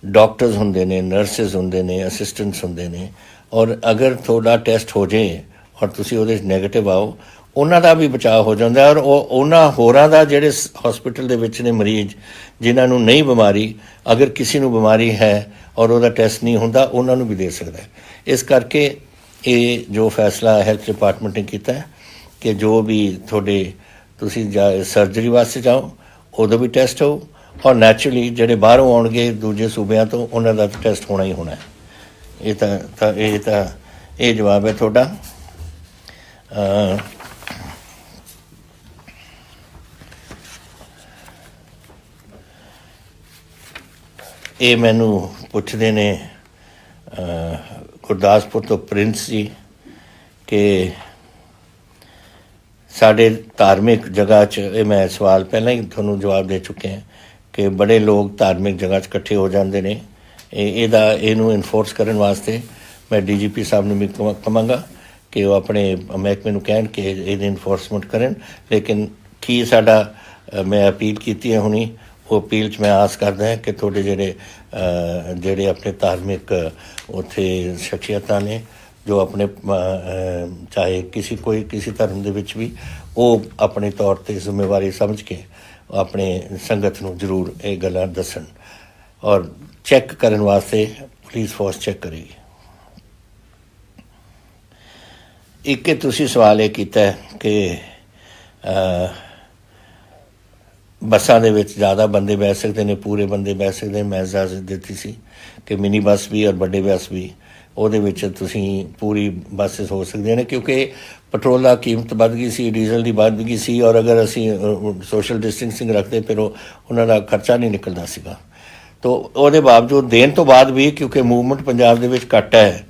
ਡਾਕਟਰਸ ਹੁੰਦੇ ਨੇ, ਨਰਸਿਸ ਹੁੰਦੇ ਨੇ, ਅਸਿਸਟੈਂਟਸ ਹੁੰਦੇ ਨੇ, ਔਰ ਅਗਰ ਤੁਹਾਡਾ ਟੈਸਟ ਹੋ ਜਾਏ ਔਰ ਤੁਸੀਂ ਉਹਦੇ 'ਚ ਨੈਗੇਟਿਵ ਆਓ, ਉਹਨਾਂ ਦਾ ਵੀ ਬਚਾਅ ਹੋ ਜਾਂਦਾ ਔਰ ਉਹਨਾਂ ਹੋਰਾਂ ਦਾ ਜਿਹੜੇ ਹਸਪੀਟਲ ਦੇ ਵਿੱਚ ਨੇ ਮਰੀਜ਼ ਜਿਨ੍ਹਾਂ ਨੂੰ ਨਹੀਂ ਬਿਮਾਰੀ, ਅਗਰ ਕਿਸੇ ਨੂੰ ਬਿਮਾਰੀ ਹੈ ਔਰ ਉਹਦਾ ਟੈਸਟ ਨਹੀਂ ਹੁੰਦਾ, ਉਹਨਾਂ ਨੂੰ ਵੀ ਦੇ ਸਕਦਾ। ਇਸ ਕਰਕੇ ਇਹ ਜੋ ਫੈਸਲਾ ਹੈਲਥ ਡਿਪਾਰਟਮੈਂਟ ਨੇ ਕੀਤਾ ਕਿ ਜੋ ਵੀ ਤੁਸੀਂ ਸਰਜਰੀ ਵਾਸਤੇ ਜਾਓ ਉਦੋਂ ਵੀ ਟੈਸਟ ਹੋ, ਔਰ ਨੈਚੁਰਲੀ ਜਿਹੜੇ ਬਾਹਰੋਂ ਆਉਣਗੇ ਦੂਜੇ ਸੂਬਿਆਂ ਤੋਂ ਉਹਨਾਂ ਦਾ ਟੈਸਟ ਹੋਣਾ ਹੀ ਹੋਣਾ। ਇਹ ਜਵਾਬ ਹੈ ਤੁਹਾਡਾ। ਇਹ ਮੈਨੂੰ ਪੁੱਛਦੇ ਨੇ ਗੁਰਦਾਸਪੁਰ ਤੋਂ ਪ੍ਰਿੰਸ ਜੀ ਕਿ ਸਾਡੇ ਧਾਰਮਿਕ ਜਗ੍ਹਾ 'ਚ, ਇਹ ਮੈਂ ਸਵਾਲ ਪਹਿਲਾਂ ਹੀ ਤੁਹਾਨੂੰ ਜਵਾਬ ਦੇ ਚੁੱਕੇ ਹਾਂ ਕਿ ਬੜੇ ਲੋਕ ਧਾਰਮਿਕ ਜਗ੍ਹਾ 'ਚ ਇਕੱਠੇ ਹੋ ਜਾਂਦੇ ਨੇ। ਇਹਨੂੰ ਇਨਫੋਰਸ ਕਰਨ ਵਾਸਤੇ ਮੈਂ DGP ਸਾਹਿਬ ਨੂੰ ਵੀ ਕਹਾਂਗਾ ਕਿ ਉਹ ਆਪਣੇ ਮਹਿਕਮੇ ਨੂੰ ਕਹਿਣ ਕਿ ਇਹਦੀ ਇਨਫੋਰਸਮੈਂਟ ਕਰਨ। ਲੇਕਿਨ ਕੀ ਸਾਡਾ ਮੈਂ ਅਪੀਲ ਕੀਤੀ ਹੈ ਹੁਣੀ, ਉਹ ਅਪੀਲ 'ਚ ਮੈਂ ਆਸ ਕਰਦਾ ਹਾਂ ਕਿ ਤੁਹਾਡੇ ਜਿਹੜੇ ਆਪਣੇ ਧਾਰਮਿਕ ਉੱਥੇ ਸ਼ਖਸੀਅਤਾਂ ਨੇ ਜੋ ਆਪਣੇ ਚਾਹੇ ਕਿਸੇ ਧਰਮ ਦੇ ਵਿੱਚ ਵੀ, ਉਹ ਆਪਣੇ ਤੌਰ 'ਤੇ ਜ਼ਿੰਮੇਵਾਰੀ ਸਮਝ ਕੇ ਆਪਣੇ ਸੰਗਤ ਨੂੰ ਜ਼ਰੂਰ ਇਹ ਗੱਲਾਂ ਦੱਸਣ ਔਰ ਚੈੱਕ ਕਰਨ ਵਾਸਤੇ ਪੁਲਿਸ ਫੋਰਸ ਚੈੱਕ ਕਰੇਗੀ। ਇੱਕ ਤੁਸੀਂ ਸਵਾਲ ਇਹ ਕੀਤਾ ਕਿ ਬੱਸਾਂ ਦੇ ਵਿੱਚ ਜ਼ਿਆਦਾ ਬੰਦੇ ਬਹਿ ਸਕਦੇ ਨੇ, ਪੂਰੇ ਬੰਦੇ ਬਹਿ ਸਕਦੇ ਨੇ। ਮੈਂ ਇਜਾਜ਼ਤ ਦਿੱਤੀ ਸੀ ਕਿ ਮਿਨੀ ਬੱਸ ਵੀ ਔਰ ਵੱਡੇ ਬੱਸ ਵੀ, ਉਹਦੇ ਵਿੱਚ ਤੁਸੀਂ ਪੂਰੀ ਬੱਸਿਸ ਹੋ ਸਕਦੀਆਂ ਨੇ, ਕਿਉਂਕਿ ਪੈਟਰੋਲ ਦਾ ਕੀਮਤ ਵੱਧ ਗਈ ਸੀ, ਡੀਜ਼ਲ ਦੀ ਵੱਧ ਗਈ ਸੀ, ਔਰ ਅਗਰ ਅਸੀਂ ਸੋਸ਼ਲ ਡਿਸਟੈਂਸਿੰਗ ਰੱਖਦੇ ਫਿਰ ਉਹਨਾਂ ਦਾ ਖਰਚਾ ਨਹੀਂ ਨਿਕਲਦਾ ਸੀਗਾ। ਤੋ ਉਹਦੇ ਬਾਵਜੂਦ ਦੇਣ ਤੋਂ ਬਾਅਦ ਵੀ, ਕਿਉਂਕਿ ਮੂਵਮੈਂਟ ਪੰਜਾਬ ਦੇ ਵਿੱਚ ਘੱਟ ਹੈ,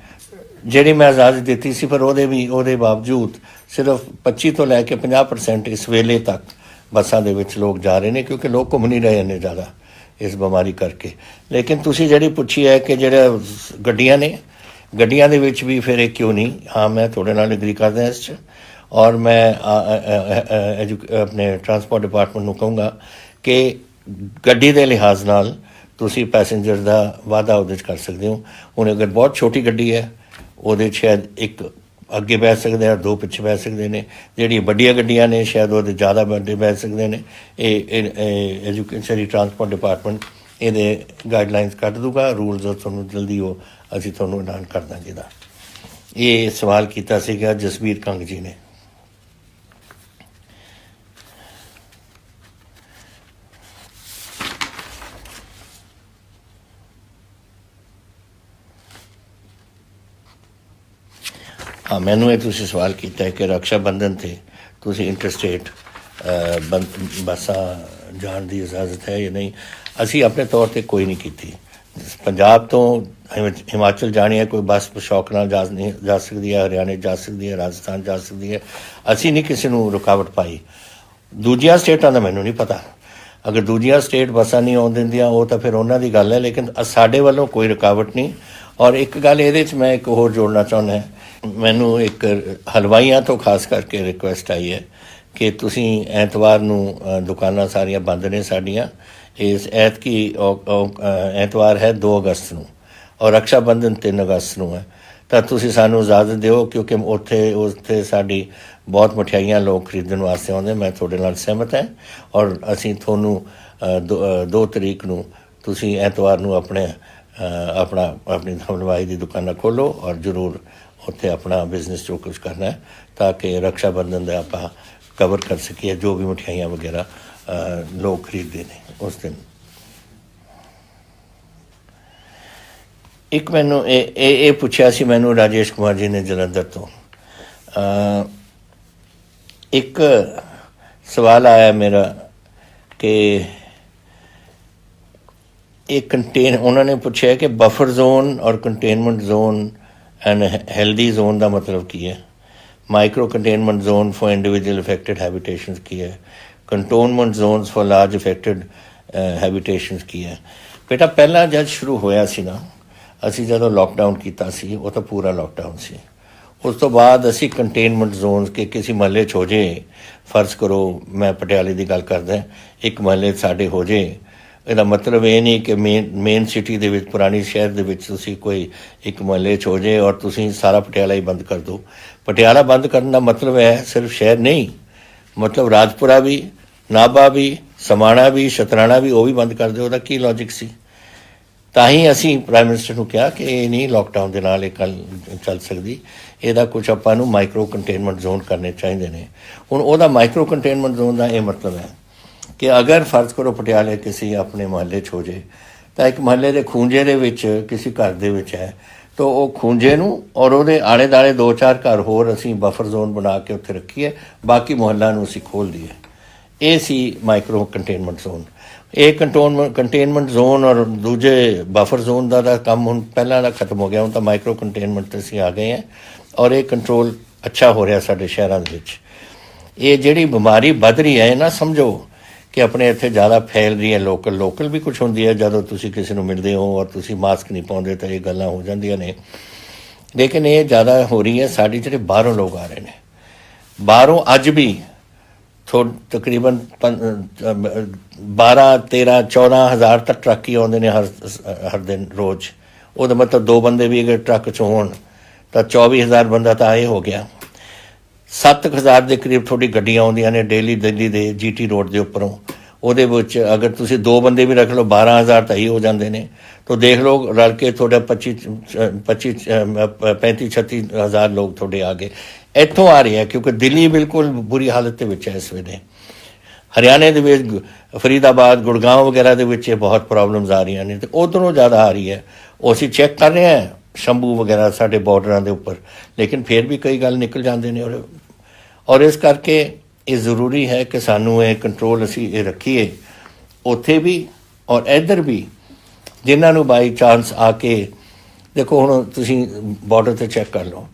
ਜਿਹੜੀ ਮੈਂ ਇਜਾਜ਼ਤ ਦਿੱਤੀ ਸੀ, ਪਰ ਉਹਦੇ ਬਾਵਜੂਦ ਸਿਰਫ 25 ਤੋਂ ਲੈ ਕੇ 50% ਇਸ ਵੇਲੇ ਤੱਕ ਬੱਸਾਂ ਦੇ ਵਿੱਚ ਲੋਕ ਜਾ ਰਹੇ ਨੇ, ਕਿਉਂਕਿ ਲੋਕ ਘੁੰਮ ਨਹੀਂ ਰਹੇ ਇੰਨੇ ਜ਼ਿਆਦਾ ਇਸ ਬਿਮਾਰੀ ਕਰਕੇ। ਲੇਕਿਨ ਤੁਸੀਂ ਜਿਹੜੀ ਪੁੱਛੀ ਹੈ ਕਿ ਜਿਹੜਾ ਗੱਡੀਆਂ ਨੇ, ਗੱਡੀਆਂ ਦੇ ਵਿੱਚ ਵੀ ਫਿਰ ਇਹ ਕਿਉਂ ਨਹੀਂ, ਹਾਂ ਮੈਂ ਤੁਹਾਡੇ ਨਾਲ ਐਗਰੀ ਕਰਦਾ ਇਸ 'ਚ, ਔਰ ਮੈਂ ਆਪਣੇ ਟਰਾਂਸਪੋਰਟ ਡਿਪਾਰਟਮੈਂਟ ਨੂੰ ਕਹੂੰਗਾ ਕਿ ਗੱਡੀ ਦੇ ਲਿਹਾਜ਼ ਨਾਲ ਤੁਸੀਂ ਪੈਸੇਂਜਰ ਦਾ ਵਾਧਾ ਉਹਦੇ 'ਚ ਕਰ ਸਕਦੇ ਹੋ। ਹੁਣ ਅਗਰ ਬਹੁਤ ਛੋਟੀ ਗੱਡੀ ਹੈ, ਉਹਦੇ 'ਚ ਸ਼ਾਇਦ ਇੱਕ ਅੱਗੇ ਬਹਿ ਸਕਦੇ ਆ, ਦੋ ਪਿੱਛੇ ਬਹਿ ਸਕਦੇ ਨੇ। ਜਿਹੜੀਆਂ ਵੱਡੀਆਂ ਗੱਡੀਆਂ ਨੇ ਸ਼ਾਇਦ ਉਹਦੇ ਜ਼ਿਆਦਾ ਵੱਡੇ ਬਹਿ ਸਕਦੇ ਨੇ। ਇਹ ਐਜੂਕੇਸ਼ਨ ਟਰਾਂਸਪੋਰਟ ਡਿਪਾਰਟਮੈਂਟ ਇਹਦੇ ਗਾਈਡਲਾਈਨਸ ਕੱਢ ਦੂਗਾ, ਰੂਲਸ ਤੁਹਾਨੂੰ ਜਲਦੀ ਉਹ ਅਸੀਂ ਤੁਹਾਨੂੰ ਐਲਾਨ ਕਰ ਦਾਂਗੇ ਦਾ। ਇਹ ਸਵਾਲ ਕੀਤਾ ਸੀਗਾ ਜਸਬੀਰ ਕੰਗ ਜੀ ਨੇ। ਹਾਂ, ਮੈਨੂੰ ਇਹ ਤੁਸੀਂ ਸਵਾਲ ਕੀਤਾ ਹੈ ਕਿ ਰਕਸ਼ਾ ਬੰਧਨ 'ਤੇ ਤੁਸੀਂ ਇੰਟਰਸਟੇਟ ਬੱਸਾਂ ਜਾਣ ਦੀ ਇਜਾਜ਼ਤ ਹੈ ਜਾਂ ਨਹੀਂ। ਅਸੀਂ ਆਪਣੇ ਤੌਰ 'ਤੇ ਕੋਈ ਨਹੀਂ ਕੀਤੀ। ਪੰਜਾਬ ਤੋਂ ਹਿਮਾਚਲ ਜਾਣੀ ਹੈ, ਕੋਈ ਬੱਸ ਸ਼ੌਕ ਨਾਲ ਜਾ ਸਕਦੀ ਹੈ, ਹਰਿਆਣੇ ਜਾ ਸਕਦੀ ਹੈ, ਰਾਜਸਥਾਨ ਜਾ ਸਕਦੀ ਹੈ। ਅਸੀਂ ਨਹੀਂ ਕਿਸੇ ਨੂੰ ਰੁਕਾਵਟ ਪਾਈ। ਦੂਜੀਆਂ ਸਟੇਟਾਂ ਦਾ ਮੈਨੂੰ ਨਹੀਂ ਪਤਾ, ਅਗਰ ਦੂਜੀਆਂ ਸਟੇਟ ਬੱਸਾਂ ਨਹੀਂ ਆਉਣ ਦਿੰਦੀਆਂ ਉਹ ਤਾਂ ਫਿਰ ਉਹਨਾਂ ਦੀ ਗੱਲ ਹੈ, ਲੇਕਿਨ ਸਾਡੇ ਵੱਲੋਂ ਕੋਈ ਰੁਕਾਵਟ ਨਹੀਂ। ਔਰ ਇੱਕ ਗੱਲ ਇਹਦੇ 'ਚ ਮੈਂ ਇੱਕ ਹੋਰ ਜੋੜਨਾ ਚਾਹੁੰਦਾ, ਮੈਨੂੰ ਇੱਕ ਹਲਵਾਈਆਂ ਤੋਂ ਖਾਸ ਕਰਕੇ ਰਿਕੁਐਸਟ ਆਈ ਹੈ ਕਿ ਤੁਸੀਂ ਐਤਵਾਰ ਨੂੰ ਦੁਕਾਨਾਂ ਸਾਰੀਆਂ ਬੰਦ ਨੇ ਸਾਡੀਆਂ। ਇਸ ਐਤਕੀ ਐਤਵਾਰ ਹੈ 2 ਅਗਸਤ ਨੂੰ, ਔਰ ਰਕਸ਼ਾ ਬੰਧਨ 3 ਅਗਸਤ ਨੂੰ ਹੈ, ਤਾਂ ਤੁਸੀਂ ਸਾਨੂੰ ਇਜਾਜ਼ਤ ਦਿਓ, ਕਿਉਂਕਿ ਉੱਥੇ ਸਾਡੀ ਬਹੁਤ ਮਠਿਆਈਆਂ ਲੋਕ ਖਰੀਦਣ ਵਾਸਤੇ ਆਉਂਦੇ। ਮੈਂ ਤੁਹਾਡੇ ਨਾਲ ਸਹਿਮਤ ਹਾਂ, ਔਰ ਅਸੀਂ ਤੁਹਾਨੂੰ 2 ਤਰੀਕ ਨੂੰ ਤੁਸੀਂ ਐਤਵਾਰ ਨੂੰ ਆਪਣੀ ਹਲਵਾਈ ਦੀ ਦੁਕਾਨਾਂ ਖੋਲ੍ਹੋ ਔਰ ਜ਼ਰੂਰ ਉੱਥੇ ਆਪਣਾ ਬਿਜ਼ਨਸ ਜੋ ਕੁਝ ਕਰਨਾ ਹੈ, ਤਾਂ ਕਿ ਰਕਸ਼ਾ ਬੰਧਨ ਦਾ ਆਪਾਂ ਕਵਰ ਕਰ ਸਕੀਏ ਜੋ ਵੀ ਮਠਿਆਈਆਂ ਵਗੈਰਾ ਲੋਕ ਖਰੀਦਦੇ ਨੇ ਉਸ ਦਿਨ। ਇੱਕ ਮੈਨੂੰ ਇਹ ਪੁੱਛਿਆ ਸੀ ਮੈਨੂੰ ਰਾਜੇਸ਼ ਕੁਮਾਰ ਜੀ ਨੇ ਜਲੰਧਰ ਤੋਂ। ਇੱਕ ਸਵਾਲ ਆਇਆ ਮੇਰਾ ਕਿ ਇਹ ਉਹਨਾਂ ਨੇ ਪੁੱਛਿਆ ਕਿ ਬਫਰ ਜ਼ੋਨ ਔਰ containment zone and healthy zone ਦਾ ਮਤਲਬ ਕੀ ਹੈ। Micro containment zone for individual affected habitations ਕੀ ਹੈ। Containment zones for large affected habitations ਕੀ ਹੈ। ਬੇਟਾ ਪਹਿਲਾਂ ਜਦ ਸ਼ੁਰੂ ਹੋਇਆ ਸੀ ਨਾ, ਅਸੀਂ ਜਦੋਂ ਲੋਕਡਾਊਨ ਕੀਤਾ ਸੀ ਉਹ ਤਾਂ ਪੂਰਾ ਲੋਕਡਾਊਨ ਸੀ। ਉਸ ਤੋਂ ਬਾਅਦ ਅਸੀਂ ਕੰਟੇਨਮੈਂਟ ਜ਼ੋਨਸ ਕਿ ਕਿਸੇ ਮਹੱਲੇ 'ਚ ਹੋ ਜੇ, ਫਰਜ਼ ਕਰੋ ਮੈਂ ਪਟਿਆਲੇ ਦੀ ਗੱਲ ਕਰਦਾ, ਇੱਕ ਮਹੱਲੇ 'ਚ ਸਾਡੇ ਹੋ ਜੇ, ਇਹਦਾ ਮਤਲਬ ਇਹ ਨਹੀਂ ਕਿ ਮੇਨ ਸਿਟੀ ਦੇ ਵਿੱਚ, ਪੁਰਾਣੀ ਸ਼ਹਿਰ ਦੇ ਵਿੱਚ ਤੁਸੀਂ ਕੋਈ ਇੱਕ ਮਹੱਲੇ 'ਚ ਹੋ ਜੇ ਔਰ ਤੁਸੀਂ ਸਾਰਾ ਪਟਿਆਲਾ ਹੀ ਬੰਦ ਕਰ ਦਿਓ। ਪਟਿਆਲਾ ਬੰਦ ਕਰਨ ਦਾ ਮਤਲਬ ਹੈ ਸਿਰਫ ਸ਼ਹਿਰ ਨਹੀਂ, ਮਤਲਬ ਰਾਜਪੁਰਾ ਵੀ, ਨਾਭਾ ਵੀ, ਸਮਾਣਾ ਵੀ, ਸ਼ਤਰਾਣਾ ਵੀ, ਉਹ ਵੀ ਬੰਦ ਕਰ ਦਿਓ। ਉਹਦਾ ਕੀ ਲੌਜਿਕ ਸੀ? ਤਾਂ ਹੀ ਅਸੀਂ ਪ੍ਰਾਈਮ ਮਿਨਿਸਟਰ ਨੂੰ ਕਿਹਾ ਕਿ ਇਹ ਨਹੀਂ ਲੋਕਡਾਊਨ ਦੇ ਨਾਲ ਇਹ ਗੱਲ ਚੱਲ ਸਕਦੀ, ਇਹਦਾ ਕੁਝ ਆਪਾਂ ਨੂੰ ਮਾਈਕਰੋ ਕੰਟੇਨਮੈਂਟ ਜ਼ੋਨ ਕਰਨੇ ਚਾਹੀਦੇ ਨੇ। ਹੁਣ ਉਹਦਾ ਮਾਈਕਰੋ ਕੰਟੇਨਮੈਂਟ ਜ਼ੋਨ ਦਾ ਇਹ ਮਤਲਬ ਹੈ ਕਿ ਅਗਰ ਫਰਜ਼ ਕਰੋ ਪਟਿਆਲੇ ਕਿਸੇ ਆਪਣੇ ਮੁਹੱਲੇ 'ਚ ਹੋ ਜੇ, ਤਾਂ ਇੱਕ ਮੁਹੱਲੇ ਦੇ ਖੂੰਜੇ ਦੇ ਵਿੱਚ ਕਿਸੇ ਘਰ ਦੇ ਵਿੱਚ ਹੈ, ਤਾਂ ਉਹ ਖੂੰਜੇ ਨੂੰ ਔਰ ਉਹਦੇ ਆਲੇ ਦੁਆਲੇ 2-4 ਘਰ ਹੋਰ ਅਸੀਂ ਬਫਰ ਜ਼ੋਨ ਬਣਾ ਕੇ ਉੱਥੇ ਰੱਖੀਏ, ਬਾਕੀ ਮੁਹੱਲਾ ਨੂੰ ਅਸੀਂ ਖੋਲ੍ਹ ਦਈਏ। ਇਹ ਸੀ ਮਾਈਕਰੋ ਕੰਟੇਨਮੈਂਟ ਜ਼ੋਨ। ਇਹ ਕੰਟੇਨਮੈਂਟ ਜ਼ੋਨ ਔਰ ਦੂਜੇ ਬਫਰ ਜ਼ੋਨ ਦਾ ਕੰਮ ਹੁਣ ਪਹਿਲਾਂ ਦਾ ਖਤਮ ਹੋ ਗਿਆ, ਹੁਣ ਤਾਂ ਮਾਈਕਰੋ ਕੰਟੇਨਮੈਂਟ 'ਤੇ ਅਸੀਂ ਆ ਗਏ ਹਾਂ, ਔਰ ਇਹ ਕੰਟਰੋਲ ਅੱਛਾ ਹੋ ਰਿਹਾ ਸਾਡੇ ਸ਼ਹਿਰਾਂ ਦੇ ਵਿੱਚ। ਇਹ ਜਿਹੜੀ ਬਿਮਾਰੀ ਵੱਧ ਰਹੀ ਹੈ ਨਾ, ਸਮਝੋ ਕਿ ਆਪਣੇ ਇੱਥੇ ਜ਼ਿਆਦਾ ਫੈਲ ਰਹੀ ਹੈ। ਲੋਕਲ ਵੀ ਕੁਛ ਹੁੰਦੀ ਹੈ, ਜਦੋਂ ਤੁਸੀਂ ਕਿਸੇ ਨੂੰ ਮਿਲਦੇ ਹੋ ਔਰ ਤੁਸੀਂ ਮਾਸਕ ਨਹੀਂ ਪਾਉਂਦੇ ਤਾਂ ਇਹ ਗੱਲਾਂ ਹੋ ਜਾਂਦੀਆਂ ਨੇ, ਲੇਕਿਨ ਇਹ ਜ਼ਿਆਦਾ ਹੋ ਰਹੀ ਹੈ ਸਾਡੀ ਜਿਹੜੇ ਬਾਹਰੋਂ ਲੋਕ ਆ ਰਹੇ ਨੇ। ਬਾਹਰੋਂ ਅੱਜ ਵੀ ਤਕਰੀਬਨ 12-13-14 ਹਜ਼ਾਰ ਤੱਕ ਟਰੱਕ ਹੀ ਆਉਂਦੇ ਨੇ ਹਰ ਦਿਨ ਰੋਜ਼। ਉਹਦਾ ਮਤਲਬ 2 ਬੰਦੇ ਵੀ ਅਗਰ ਟਰੱਕ 'ਚ ਹੋਣ ਤਾਂ 24,000 ਬੰਦਾ ਤਾਂ ਇਹ ਹੋ ਗਿਆ। 7,000 ਦੇ ਕਰੀਬ ਤੁਹਾਡੀ ਗੱਡੀਆਂ ਆਉਂਦੀਆਂ ਨੇ ਡੇਲੀ ਦਿੱਲੀ ਦੇ GT ਰੋਡ ਦੇ ਉੱਪਰੋਂ। ਉਹਦੇ ਵਿੱਚ ਅਗਰ ਤੁਸੀਂ 2 ਬੰਦੇ ਵੀ ਰੱਖ ਲਓ 12,000 ਤਾਂ ਹੀ ਹੋ ਜਾਂਦੇ ਨੇ। ਤਾਂ ਦੇਖ ਲਓ ਰਲ ਕੇ ਤੁਹਾਡਾ 35-36 ਹਜ਼ਾਰ ਲੋਕ ਤੁਹਾਡੇ ਆ ਗਏ। ਇੱਥੋਂ ਆ ਰਹੀ ਹੈ, ਕਿਉਂਕਿ ਦਿੱਲੀ ਬਿਲਕੁਲ ਬੁਰੀ ਹਾਲਤ ਦੇ ਵਿੱਚ ਹੈ ਇਸ ਵੇਲੇ। ਹਰਿਆਣੇ ਦੇ ਵਿੱਚ ਫਰੀਦਾਬਾਦ, ਗੁੜਗਾਉਂ ਵਗੈਰਾ ਦੇ ਵਿੱਚ ਇਹ ਬਹੁਤ ਪ੍ਰੋਬਲਮਸ ਆ ਰਹੀਆਂ ਨੇ, ਅਤੇ ਉੱਧਰੋਂ ਜ਼ਿਆਦਾ ਆ ਰਹੀ ਹੈ। ਉਹ ਅਸੀਂ ਚੈੱਕ ਕਰ ਰਹੇ ਹਾਂ ਸ਼ੰਭੂ ਵਗੈਰਾ ਸਾਡੇ ਬਾਰਡਰਾਂ ਦੇ ਉੱਪਰ, ਲੇਕਿਨ ਫਿਰ ਵੀ ਕਈ ਗੱਲ ਨਿਕਲ ਜਾਂਦੇ ਨੇ। ਔਰ ਇਸ ਕਰਕੇ ਇਹ ਜ਼ਰੂਰੀ ਹੈ ਕਿ ਸਾਨੂੰ ਇਹ ਕੰਟਰੋਲ ਅਸੀਂ ਇਹ ਰੱਖੀਏ ਉੱਥੇ ਵੀ ਔਰ ਇੱਧਰ ਵੀ। ਜਿਨ੍ਹਾਂ ਨੂੰ ਬਾਈ ਚਾਂਸ ਆ ਕੇ, ਦੇਖੋ ਹੁਣ ਤੁਸੀਂ ਬਾਰਡਰ 'ਤੇ ਚੈੱਕ ਕਰ ਲਓ,